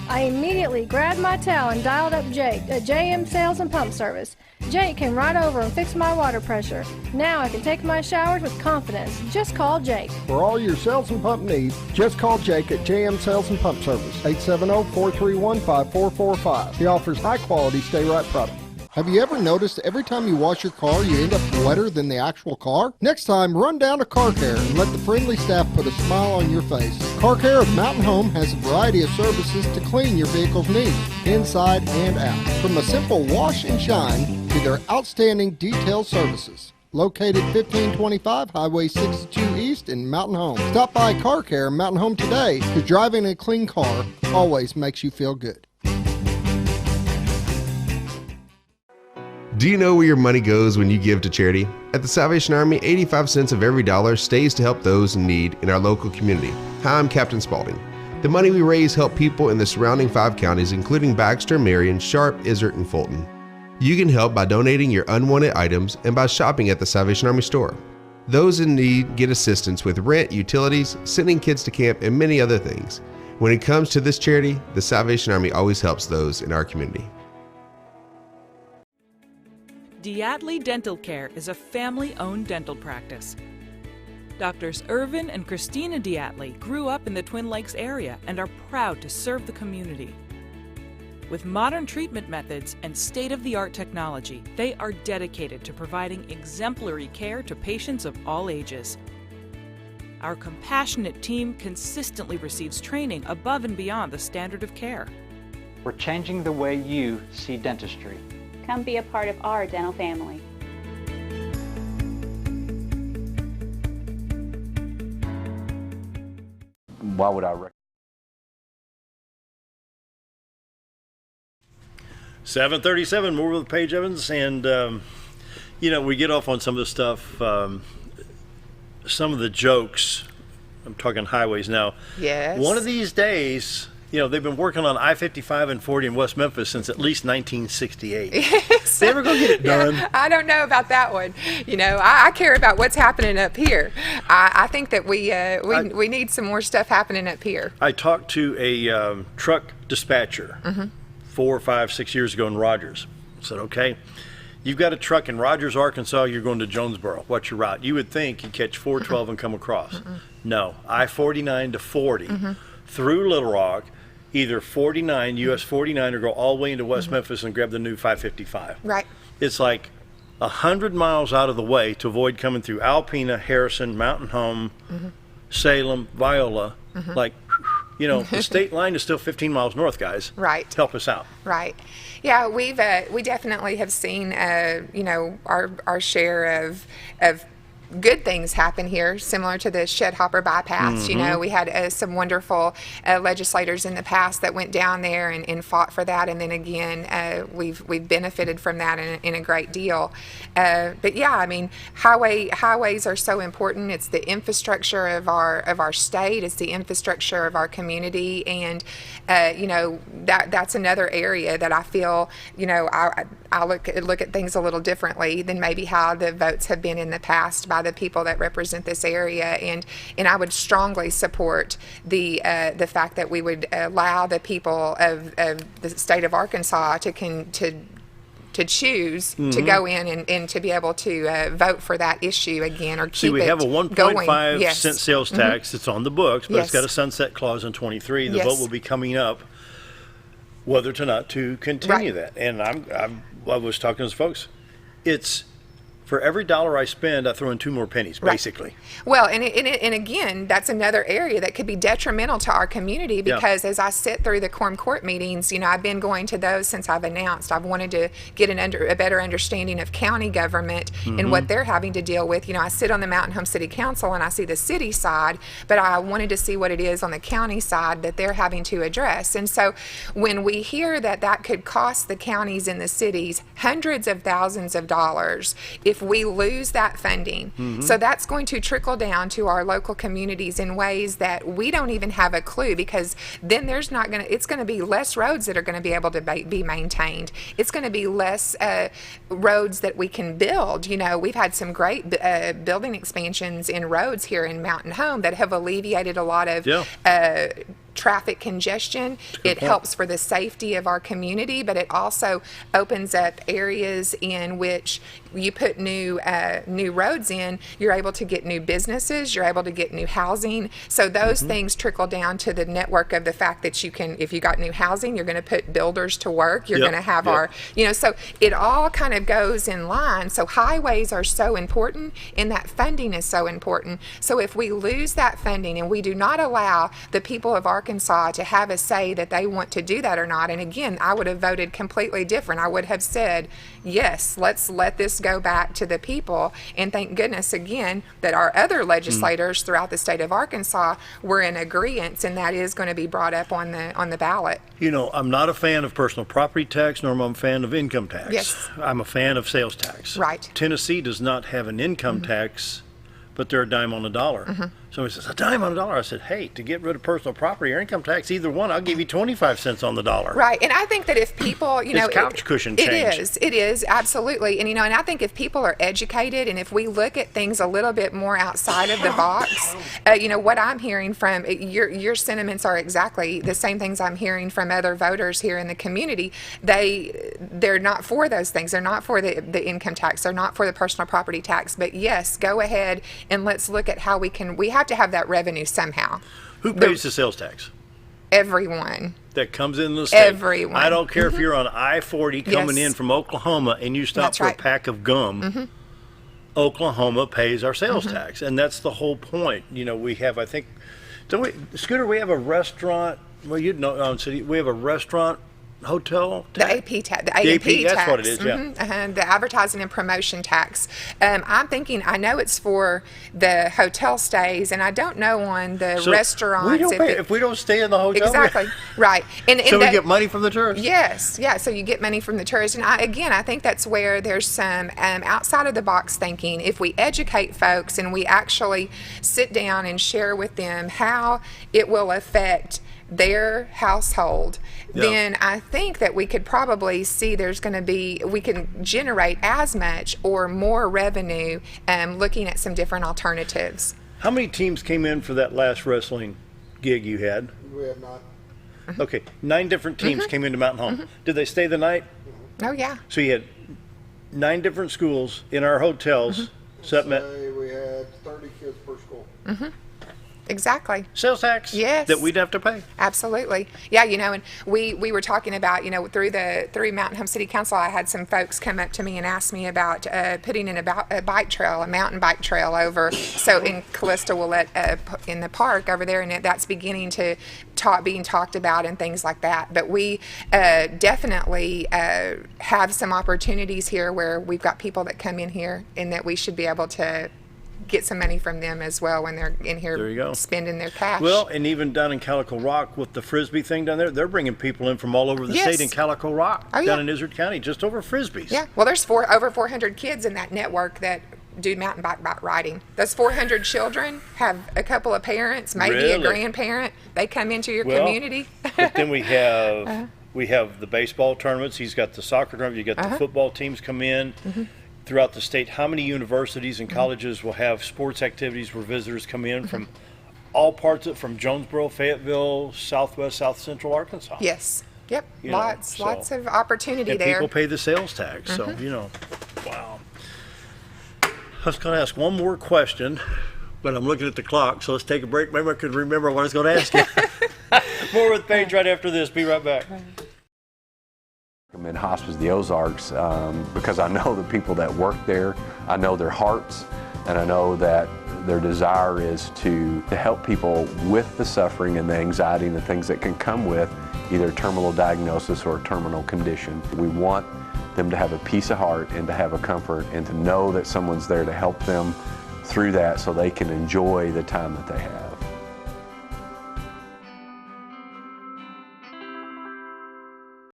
I immediately grabbed my towel and dialed up Jake at JM Sales and Pump Service. Jake came right over and fixed my water pressure. Now I can take my showers with confidence. Just call Jake. For all your sales and pump needs, just call Jake at JM Sales and Pump Service, 870-431-5445. He offers high-quality stay-right products. Have you ever noticed every time you wash your car, you end up wetter than the actual car? Next time, run down to Car Care and let the friendly staff put a smile on your face. Car Care of Mountain Home has a variety of services to clean your vehicle's needs, inside and out. From a simple wash and shine to their outstanding detailed services. Located 1525 Highway 62 East in Mountain Home. Stop by Car Care Mountain Home today, because driving a clean car always makes you feel good. Do you know where your money goes when you give to charity? At the Salvation Army, 85 cents of every dollar stays to help those in need in our local community. Hi, I'm Captain Spaulding. The money we raise help people in the surrounding 5 counties, including Baxter, Marion, Sharp, Izzard, and Fulton. You can help by donating your unwanted items and by shopping at the Salvation Army store. Those in need get assistance with rent, utilities, sending kids to camp, and many other things. When it comes to this charity, the Salvation Army always helps those in our community. Diatley Dental Care is a family-owned dental practice. Doctors Irvin and Christina Diatley grew up in the Twin Lakes area and are proud to serve the community. With modern treatment methods and state-of-the-art technology, they are dedicated to providing exemplary care to patients of all ages. Our compassionate team consistently receives training above and beyond the standard of care. We're changing the way you see dentistry. Come be a part of our dental family. Why would I recommend? 7:37, more with Paige Evans, and we get off on some of the stuff, some of the jokes. I'm talking highways now. Yes. One of these days, they've been working on I-55 and 40 in West Memphis since at least 1968. They ever gonna get it done? Yeah, I don't know about that one. I care about what's happening up here. I think that we need some more stuff happening up here. I talked to a truck dispatcher 4, 5, 6 years ago in Rogers. I said, okay, you've got a truck in Rogers, Arkansas, you're going to Jonesboro. What's your route? You would think you'd catch 412 and come across. No, I-49 to 40 through Little Rock, either 49, US 49, or go all the way into West Memphis and grab the new 555. Right. It's like 100 miles out of the way to avoid coming through Alpena, Harrison, Mountain Home, Salem, Viola. The state line is still 15 miles north, guys. Right. Help us out. Right. Yeah, we definitely have seen our share of good things happen here, similar to the Shed Hopper bypass. We had some wonderful legislators in the past that went down there and fought for that, and then again we've benefited from that in a great deal. But yeah, I mean, highways are so important. It's the infrastructure of our state. It's the infrastructure of our community, and that's another area that I feel I look at things a little differently than maybe how the votes have been in the past by the people that represent this area, and I would strongly support the fact that we would allow the people of the state of Arkansas to to choose to go in and to be able to vote for that issue again or keep See, we it have a 1.5 Yes. cent sales tax. It's on the books, but it's got a sunset clause in 23. The Yes. vote will be coming up whether to not to continue that. And I was talking to folks. It's for every dollar I spend, I throw in 2 more pennies, basically. Well, and again, that's another area that could be detrimental to our community because as I sit through the quorum court meetings, I've been going to those since I've announced. I've wanted to get a better understanding of county government and what they're having to deal with. I sit on the Mountain Home City Council and I see the city side, but I wanted to see what it is on the county side that they're having to address. And so when we hear that could cost the counties and the cities hundreds of thousands of dollars if we lose that funding. So that's going to trickle down to our local communities in ways that we don't even have a clue, because then it's going to be less roads that are going to be able to be maintained. It's going to be less roads that we can build. We've had some great building expansions in roads here in Mountain Home that have alleviated a lot of traffic congestion. It helps for the safety of our community, but it also opens up areas in which you put new roads in, you're able to get new businesses, you're able to get new housing. So those things trickle down to the network of the fact that you can, if you got new housing, you're going to put builders to work, you're going to have our, so it all kind of goes in line. So highways are so important and that funding is so important. So if we lose that funding and we do not allow the people of Arkansas to have a say that they want to do that or not, and again, I would have voted completely different. I would have said, yes, let's let this go back to the people. And thank goodness again that our other legislators throughout the state of Arkansas were in agreement, and that is going to be brought up on the ballot. I'm not a fan of personal property tax, nor am I a fan of income tax. Yes. I'm a fan of sales tax. Right. Tennessee does not have an income tax, but they're a dime on the dollar. Somebody says, a dime on a dollar. I said, hey, to get rid of personal property or income tax, either one, I'll give you 25 cents on the dollar. Right. And I think that if people, it's couch cushion change. It is, absolutely. And, and I think if people are educated and if we look at things a little bit more outside of the box, what I'm hearing from, your sentiments are exactly the same things I'm hearing from other voters here in the community. They're not for those things. They're not for the income tax. They're not for the personal property tax. But yes, go ahead and let's look at how we have to have that revenue somehow. Who pays the sales tax? Everyone. That comes in the state. Everyone. I don't care if you're on I-40 coming in from Oklahoma and you stop for a pack of gum. Oklahoma pays our sales tax, and that's the whole point. We have, I think, Scooter, we have a restaurant. Well, we have a restaurant, hotel tax? The AP tax. That's what it is, the advertising and promotion tax. I'm thinking, I know it's for the hotel stays, and I don't know on the restaurants. We don't pay if we don't stay in the hotel. Exactly, right. And so we get money from the tourists? Yes, so you get money from the tourists. And I think that's where there's some outside of the box thinking. If we educate folks and we actually sit down and share with them how it will affect their household, then I think that we could probably see we can generate as much or more revenue looking at some different alternatives. How many teams came in for that last wrestling gig you had? We have not. Okay, 9 different teams came into Mountain Home. Did they stay the night? Oh, yeah. So you had 9 different schools in our hotels. We had 30 kids per school. Exactly. Sales tax. Yes. That we'd have to pay. Absolutely. Yeah, and we were talking about, through Mountain Home City Council, I had some folks come up to me and ask me about putting in a bike trail, a mountain bike trail over, so in Callista Willette, in the park over there, and that's beginning to being talked about and things like that. But we definitely have some opportunities here where we've got people that come in here and that we should be able to get some money from them as well when they're in here spending their cash. Well, and even down in Calico Rock with the Frisbee thing down there, they're bringing people in from all over the state in Calico Rock, down in Izzard County, just over Frisbees. Yeah, well, there's over 400 kids in that network that do mountain bike riding. Those 400 children have a couple of parents, maybe a grandparent. They come into your community. But then we have the baseball tournaments. He's got the soccer tournament. You got the football teams come in. Throughout the state, how many universities and colleges will have sports activities where visitors come in from all parts from Jonesboro, Fayetteville, Southwest, South Central Arkansas? Yes. Yep, You know, lots so- of opportunity and there. people pay the sales tax, so, you know, wow. I was going to ask one more question, but I'm looking at the clock, so let's take a break. Maybe I could remember what I was going to ask you. More with Paige right after this. Be right back. I'm in Hospice of the Ozarks because I know the people that work there. I know their hearts, and I know that their desire is to help people with the suffering and the anxiety and the things that can come with either terminal diagnosis or a terminal condition. We want them to have a peace of heart and to have a comfort and to know that someone's there to help them through that so they can enjoy the time that they have.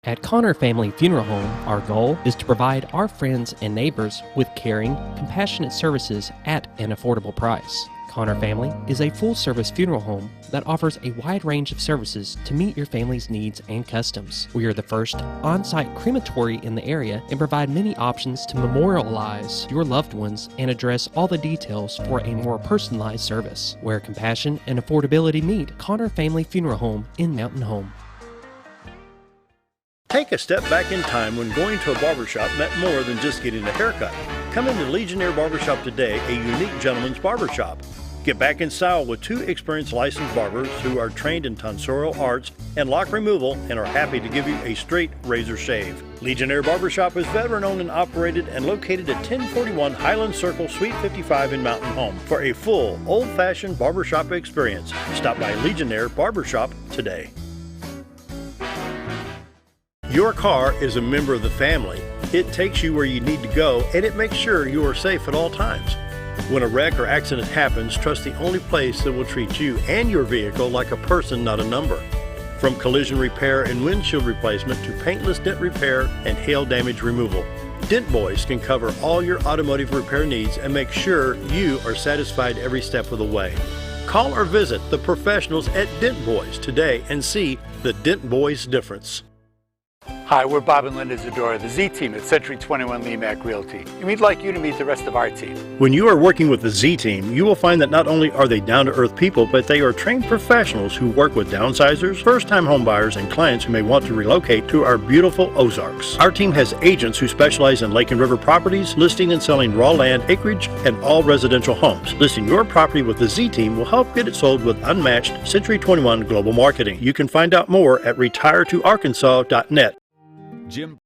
At Connor Family Funeral Home, our goal is to provide our friends and neighbors with caring, compassionate services at an affordable price. Connor Family is a full-service funeral home that offers a wide range of services to meet your family's needs and customs. We are the first on-site crematory in the area and provide many options to memorialize your loved ones and address all the details for a more personalized service. Where compassion and affordability meet, Connor Family Funeral Home in Mountain Home. Take a step back in time when going to a barbershop meant more than just getting a haircut. Come into Legionnaire Barbershop today, a unique gentleman's barbershop. Get back in style with 2 experienced licensed barbers who are trained in tonsorial arts and lock removal and are happy to give you a straight razor shave. Legionnaire Barbershop is veteran-owned and operated and located at 1041 Highland Circle, Suite 55 in Mountain Home. For a full, old-fashioned barbershop experience, stop by Legionnaire Barbershop today. Your car is a member of the family. It takes you where you need to go, and it makes sure you are safe at all times. When a wreck or accident happens, trust the only place that will treat you and your vehicle like a person, not a number. From collision repair and windshield replacement to paintless dent repair and hail damage removal, Dent Boys can cover all your automotive repair needs and make sure you are satisfied every step of the way. Call or visit the professionals at Dent Boys today and see the Dent Boys difference. Hi, we're Bob and Linda Zadora, the Z Team at Century 21 Lemac Realty, and we'd like you to meet the rest of our team. When you are working with the Z Team, you will find that not only are they down-to-earth people, but they are trained professionals who work with downsizers, first-time homebuyers, and clients who may want to relocate to our beautiful Ozarks. Our team has agents who specialize in lake and river properties, listing and selling raw land, acreage, and all residential homes. Listing your property with the Z Team will help get it sold with unmatched Century 21 global marketing. You can find out more at retiretoarkansas.net. Jim.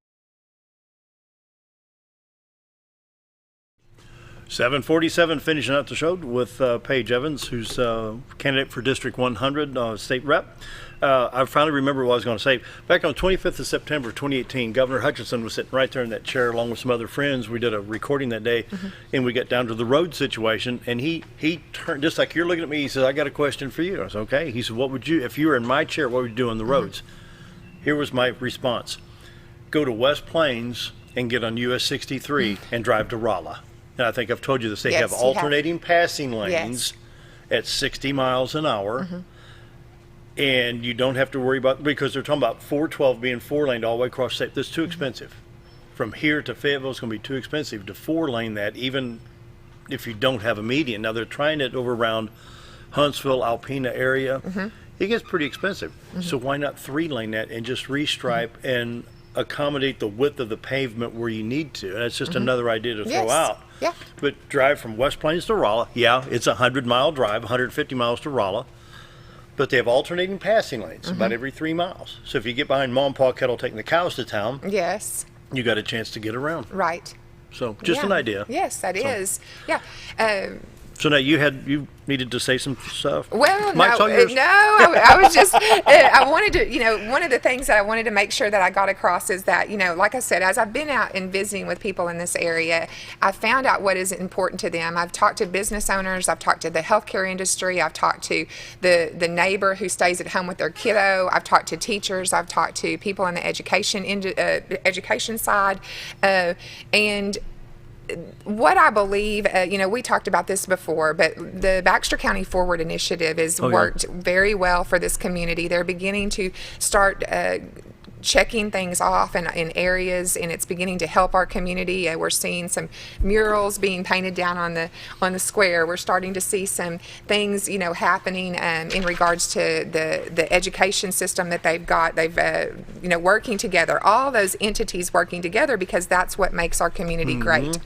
747, finishing out the show with Paige Evans, who's candidate for District 100 state rep. I finally remember what I was going to say. Back on 25th of September 2018, Governor Hutchinson was sitting right there in that chair along with some other friends. We did a recording that day, and we got down to the road situation, and he turned, just like you're looking at me, he said, I got a question for you. I was, okay. He said, what would you, if you were in my chair, what would you do on the roads? Here was my response. Go to West Plains and get on US 63 and drive to Rolla. And I think I've told you this. They have alternating passing lanes at 60 miles an hour. And you don't have to worry about, because they're talking about 412 being 4-lane all the way across state. That's too expensive. From here to Fayetteville, it's going to be too expensive to 4-lane that, even if you don't have a median. Now, they're trying it over around Huntsville, Alpena area. It gets pretty expensive. So why not 3-lane that and just restripe and accommodate the width of the pavement where you need to? And it's just another idea to throw out. Yeah. But drive from West Plains to Rolla. Yeah, it's a 100-mile drive, 150 miles to Rolla. But they have alternating passing lanes about every 3 miles. So if you get behind Mom and Pa Kettle taking the cows to town, you got a chance to get around. Right. So just an idea. Yes, that is. Yeah. So now you needed to say some stuff. Well, Mike's all yours. I was just, I wanted to, one of the things that I wanted to make sure that I got across is that, like I said, as I've been out and visiting with people in this area, I found out what is important to them. I've talked to business owners, I've talked to the healthcare industry, I've talked to the neighbor who stays at home with their kiddo, I've talked to teachers, I've talked to people on the education side, and what I believe, we talked about this before, but the Baxter County Forward Initiative has worked very well for this community. They're beginning to start checking things off in areas, and it's beginning to help our community. We're seeing some murals being painted down on the square. We're starting to see some things, happening in regards to the education system that they've got. They've working together, all those entities working together, because that's what makes our community great.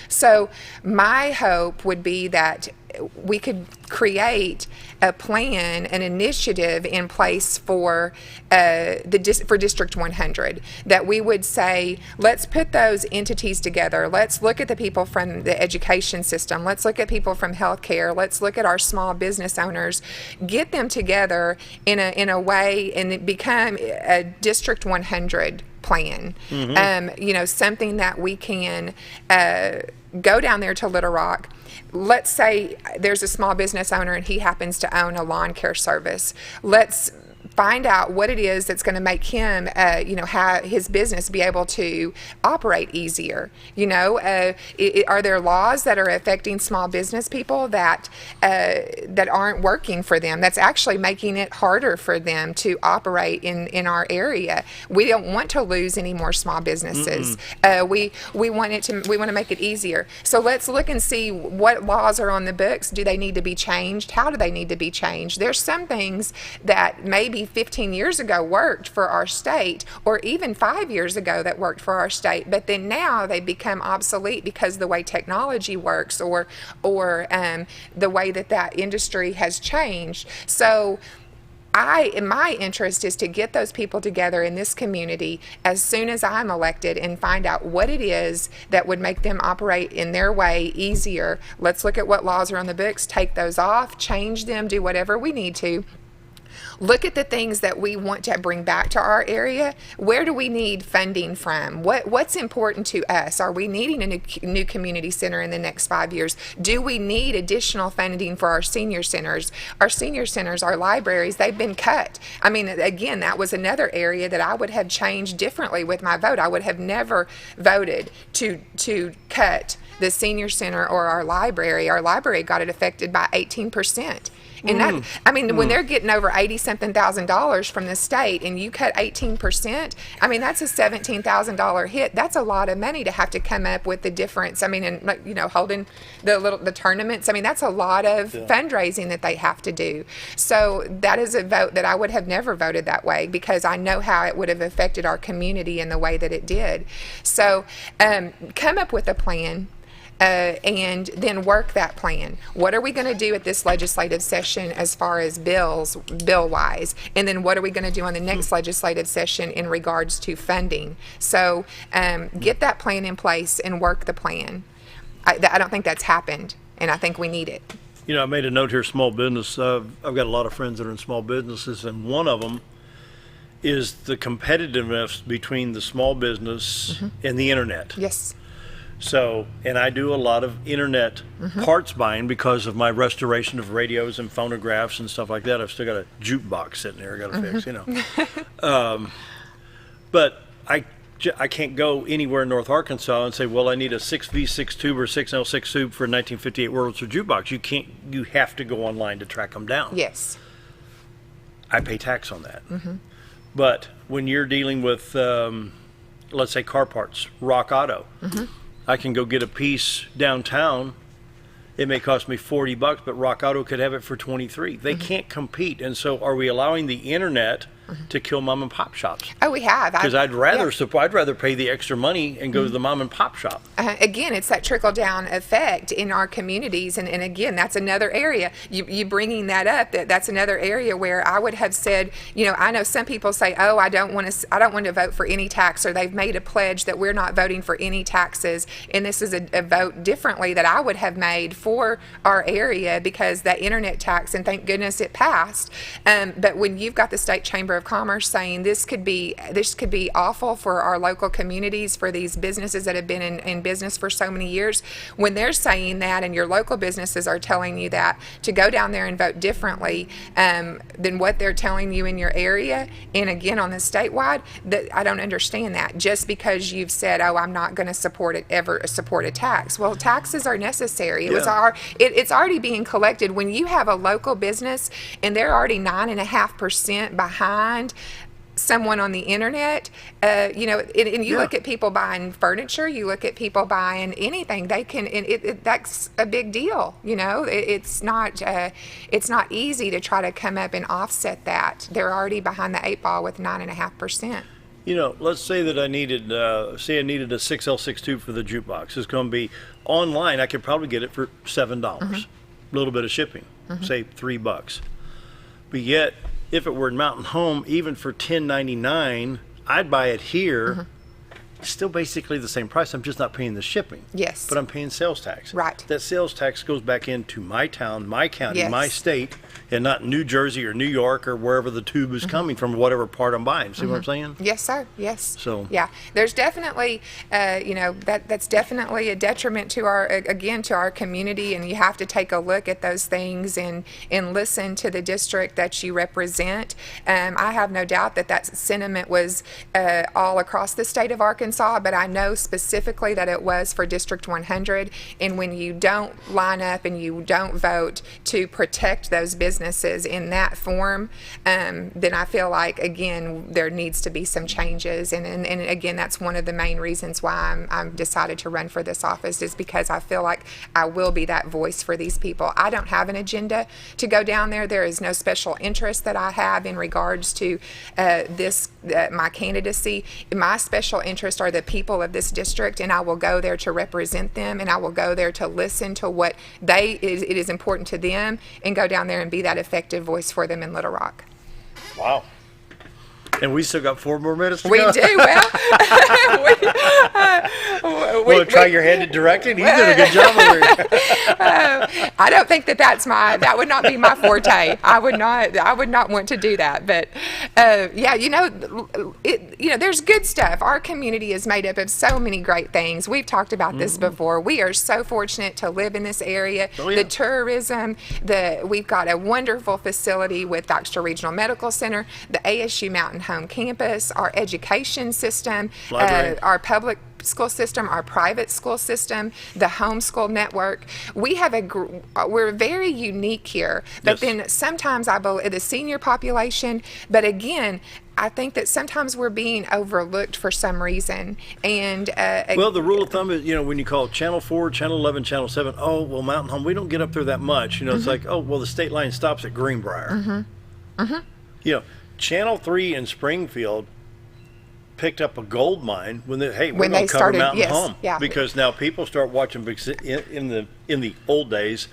So my hope would be that we could create a plan, an initiative in place for for District 100, that we would say, let's put those entities together. Let's look at the people from the education system. Let's look at people from healthcare. Let's look at our small business owners. Get them together in a way, and it become a District 100 plan. Something that we can go down there to Little Rock. Let's say there's a small business owner and he happens to own a lawn care service. Let's find out what it is that's going to make him, have his business be able to operate easier. Are there laws that are affecting small business people that aren't working for them? That's actually making it harder for them to operate in our area. We don't want to lose any more small businesses. We want to make it easier. So let's look and see what laws are on the books. Do they need to be changed? How do they need to be changed? There's some things that maybe 15 years ago worked for our state, or even 5 years ago that worked for our state, but then now they become obsolete because the way technology works, or the way that industry has changed. So my interest is to get those people together in this community as soon as I'm elected and find out what it is that would make them operate in their way easier. Let's look at what laws are on the books, take those off, change them, do whatever we need to. Look at the things that we want to bring back to our area. Where do we need funding from? What's important to us? Are we needing a new community center in the next 5 years? Do we need additional funding for our senior centers? Our senior centers, our libraries, they've been cut. I mean, again, that was another area that I would have changed differently with my vote. I would have never voted to cut the senior center or our library. Our library got it affected by 18%. And when they're getting over $80-something thousand from the state, and you cut 18%, that's a $17,000 hit. That's a lot of money to have to come up with the difference. Holding the tournaments. That's a lot of fundraising that they have to do. So that is a vote that I would have never voted that way, because I know how it would have affected our community in the way that it did. So come up with a plan. And then work that plan. What are we going to do at this legislative session as far as bill-wise? And then what are we going to do on the next legislative session in regards to funding? So get that plan in place and work the plan. I don't think that's happened, and I think we need it. I made a note here, small business. I've got a lot of friends that are in small businesses, and one of them is the competitiveness between the small business and the internet. Yes. So, and I do a lot of internet parts buying because of my restoration of radios and phonographs and stuff like that. I've still got a jukebox sitting there I got to fix, But I can't go anywhere in North Arkansas and say, well, I need a 6V6 tube or 6L6 tube for a 1958 Wurlitzer jukebox. You have to go online to track them down. Yes. I pay tax on that. But when you're dealing with, let's say, car parts, Rock Auto, I can go get a piece downtown. It may cost me $40, but Rock Auto could have it for $23. They can't compete. And so are we allowing the internet to kill mom and pop shops? Oh, we have. Because I'd rather pay the extra money and go to the mom and pop shop. Again, it's that trickle down effect in our communities, and again, that's another area. You bringing that up, that's another area where I would have said, I know some people say, oh, I don't want to vote for any tax, or they've made a pledge that we're not voting for any taxes, and this is a vote differently that I would have made for our area because that internet tax, and thank goodness it passed. But when you've got the State Chamber of Commerce saying this could be awful for our local communities, for these businesses that have been in business for so many years, when they're saying that and your local businesses are telling you that, to go down there and vote differently than what they're telling you in your area, and again on the statewide, that I don't understand that. Just because you've said, oh, I'm not going to support a tax. Well, taxes are necessary. It's already being collected. When you have a local business and they're already 9.5% behind someone on the internet, and you look at people buying furniture, you look at people buying anything, they can, and that's a big deal. It's not easy to try to come up and offset that. They're already behind the 8 ball with 9.5%. Let's say that I needed a 6L6 tube for the jukebox. It's going to be online. I could probably get it for $7. A little bit of shipping, say $3. But yet, if it were in Mountain Home, even for $10.99, I'd buy it here. Still basically the same price. I'm just not paying the shipping. Yes. But I'm paying sales tax. Right. That sales tax goes back into my town, my county, my state, and not New Jersey or New York or wherever the tube is coming from, whatever part I'm buying. See what I'm saying? Yes, sir. Yes. So yeah, there's definitely, that's definitely a detriment to our community, and you have to take a look at those things and listen to the district that you represent. I have no doubt that sentiment was all across the state of Arkansas, but I know specifically that it was for District 100. And when you don't line up and you don't vote to protect those businesses in that form, then I feel like, again, there needs to be some changes. And again, that's one of the main reasons why I'm decided to run for this office, is because I feel like I will be that voice for these people. I don't have an agenda to go down there. There is no special interest that I have in regards to my candidacy. My special interest are the people of this district, and I will go there to represent them, and I will go there to listen to what it is important to them, and go down there and be that effective voice for them in Little Rock. Wow. And we still got 4 more minutes to we go. We do. Well, Well, try your hand at directing. He's doing a good job over here. I don't think that would not be my forte. I would not want to do that. But there's good stuff. Our community is made up of so many great things. We've talked about this before. We are so fortunate to live in this area. Oh, yeah. The tourism, we've got a wonderful facility with Baxter Regional Medical Center, the ASU Mountain Home campus, our education system, our public school system, our private school system, the homeschool network. We're very unique here. But then sometimes I believe the senior population, but again, I think that sometimes we're being overlooked for some reason. And well, the rule of thumb is, when you call Channel 4, Channel 11, Channel 7, oh, well, Mountain Home, we don't get up there that much. It's like, oh, well, the state line stops at Greenbrier. Channel 3 in Springfield picked up a gold mine when they going to cover Mountain Home. Yeah. Because now people start watching. In the old days,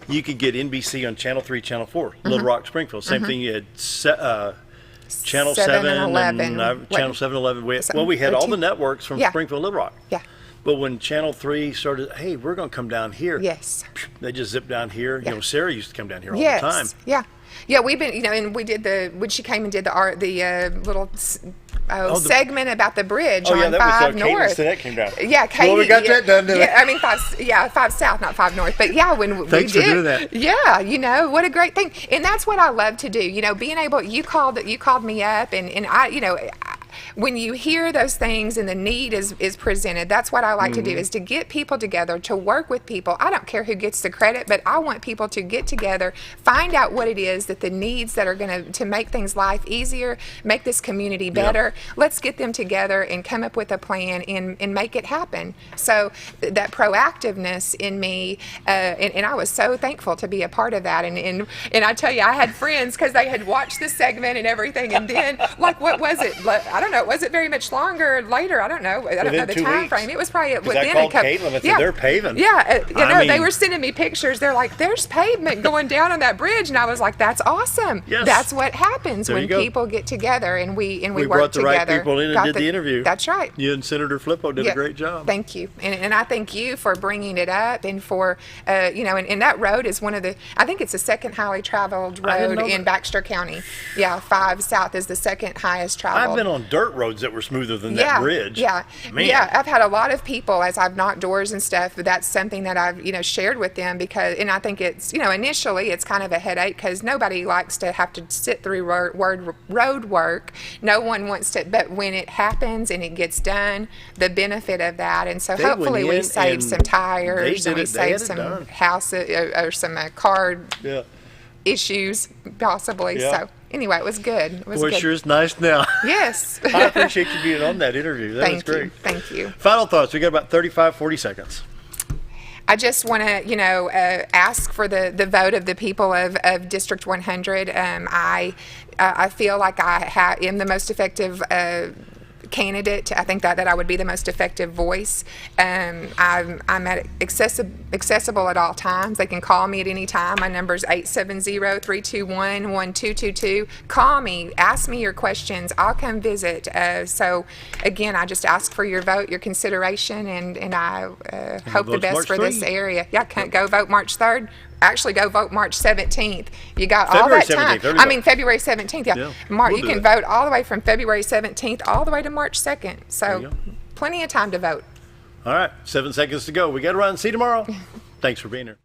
you could get NBC on Channel 3, Channel 4, Little Rock, Springfield. Same thing. You had Channel 7 and 11. Channel 7, 11. We had all the networks from Springfield, Little Rock. Yeah. But when Channel 3 started, hey, we're going to come down here. Yes. They just zipped down here. Sarah used to come down here all the time. Yeah. Yeah, we've been, and we did when she came and did the little segment about the bridge on 5 North. That came down. Yeah, Katie. Well, we got that done, didn't we? I mean, 5 South, not 5 North. But yeah, when Thanks we did. for doing that. Yeah, what a great thing. And that's what I love to do. Being able, you called me up, and I, when you hear those things and the need is presented, that's what I like to do, is to get people together, to work with people. I don't care who gets the credit, but I want people to get together, find out what it is that the needs that are going to make things life easier, make this community better. Let's get them together and come up with a plan and make it happen. So that proactiveness in me, and I was so thankful to be a part of that. And I tell you, I had friends because they had watched the segment and everything, and then what was it? I don't know. Was it very much longer later? I don't know. I don't know the time frame. It was probably within a couple. Caitlin, they're paving. Yeah, they were sending me pictures. They're like, "There's pavement going down on that bridge," and I was like, "That's awesome." Yes. That's what happens when people get together and we work together. We brought the right people in and did the interview. That's right. You and Senator Flippo did a great job. Thank you, and I thank you for bringing it up, and for and that road is one of the. I think it's the second highly traveled road in Baxter County. Yeah, 5 South is the second highest traveled. I've been on dirt roads that were smoother than that bridge. Yeah, man. Yeah. I've had a lot of people as I've knocked doors and stuff. But that's something that I've shared with them and I think it's initially it's kind of a headache because nobody likes to have to sit through road work. No one wants to, but when it happens and it gets done, the benefit of that, and so hopefully we save some tires and we save some house or some car issues possibly. So anyway, it was good. It was Boy, good. it sure is nice now. Yes. I appreciate you being on that interview. That was great. Thank you. Final thoughts. We got about 35, 40 seconds. I just want to, ask for the vote of the people of District 100. I feel like I am the most effective candidate. I think that I would be the most effective voice. I'm accessible at all times. They can call me at any time. My number is 870-321-1222. Call me. Ask me your questions. I'll come visit. So, again, I just ask for your vote, your consideration, and I hope the best for this area. Yeah, go vote March 3rd. Actually, go vote March 17th. You got all that time. February 17th. Yeah. You can vote all the way from February 17th all the way to March 2nd. So plenty of time to vote. All right. 7 seconds to go. We got to run. See you tomorrow. Thanks for being here.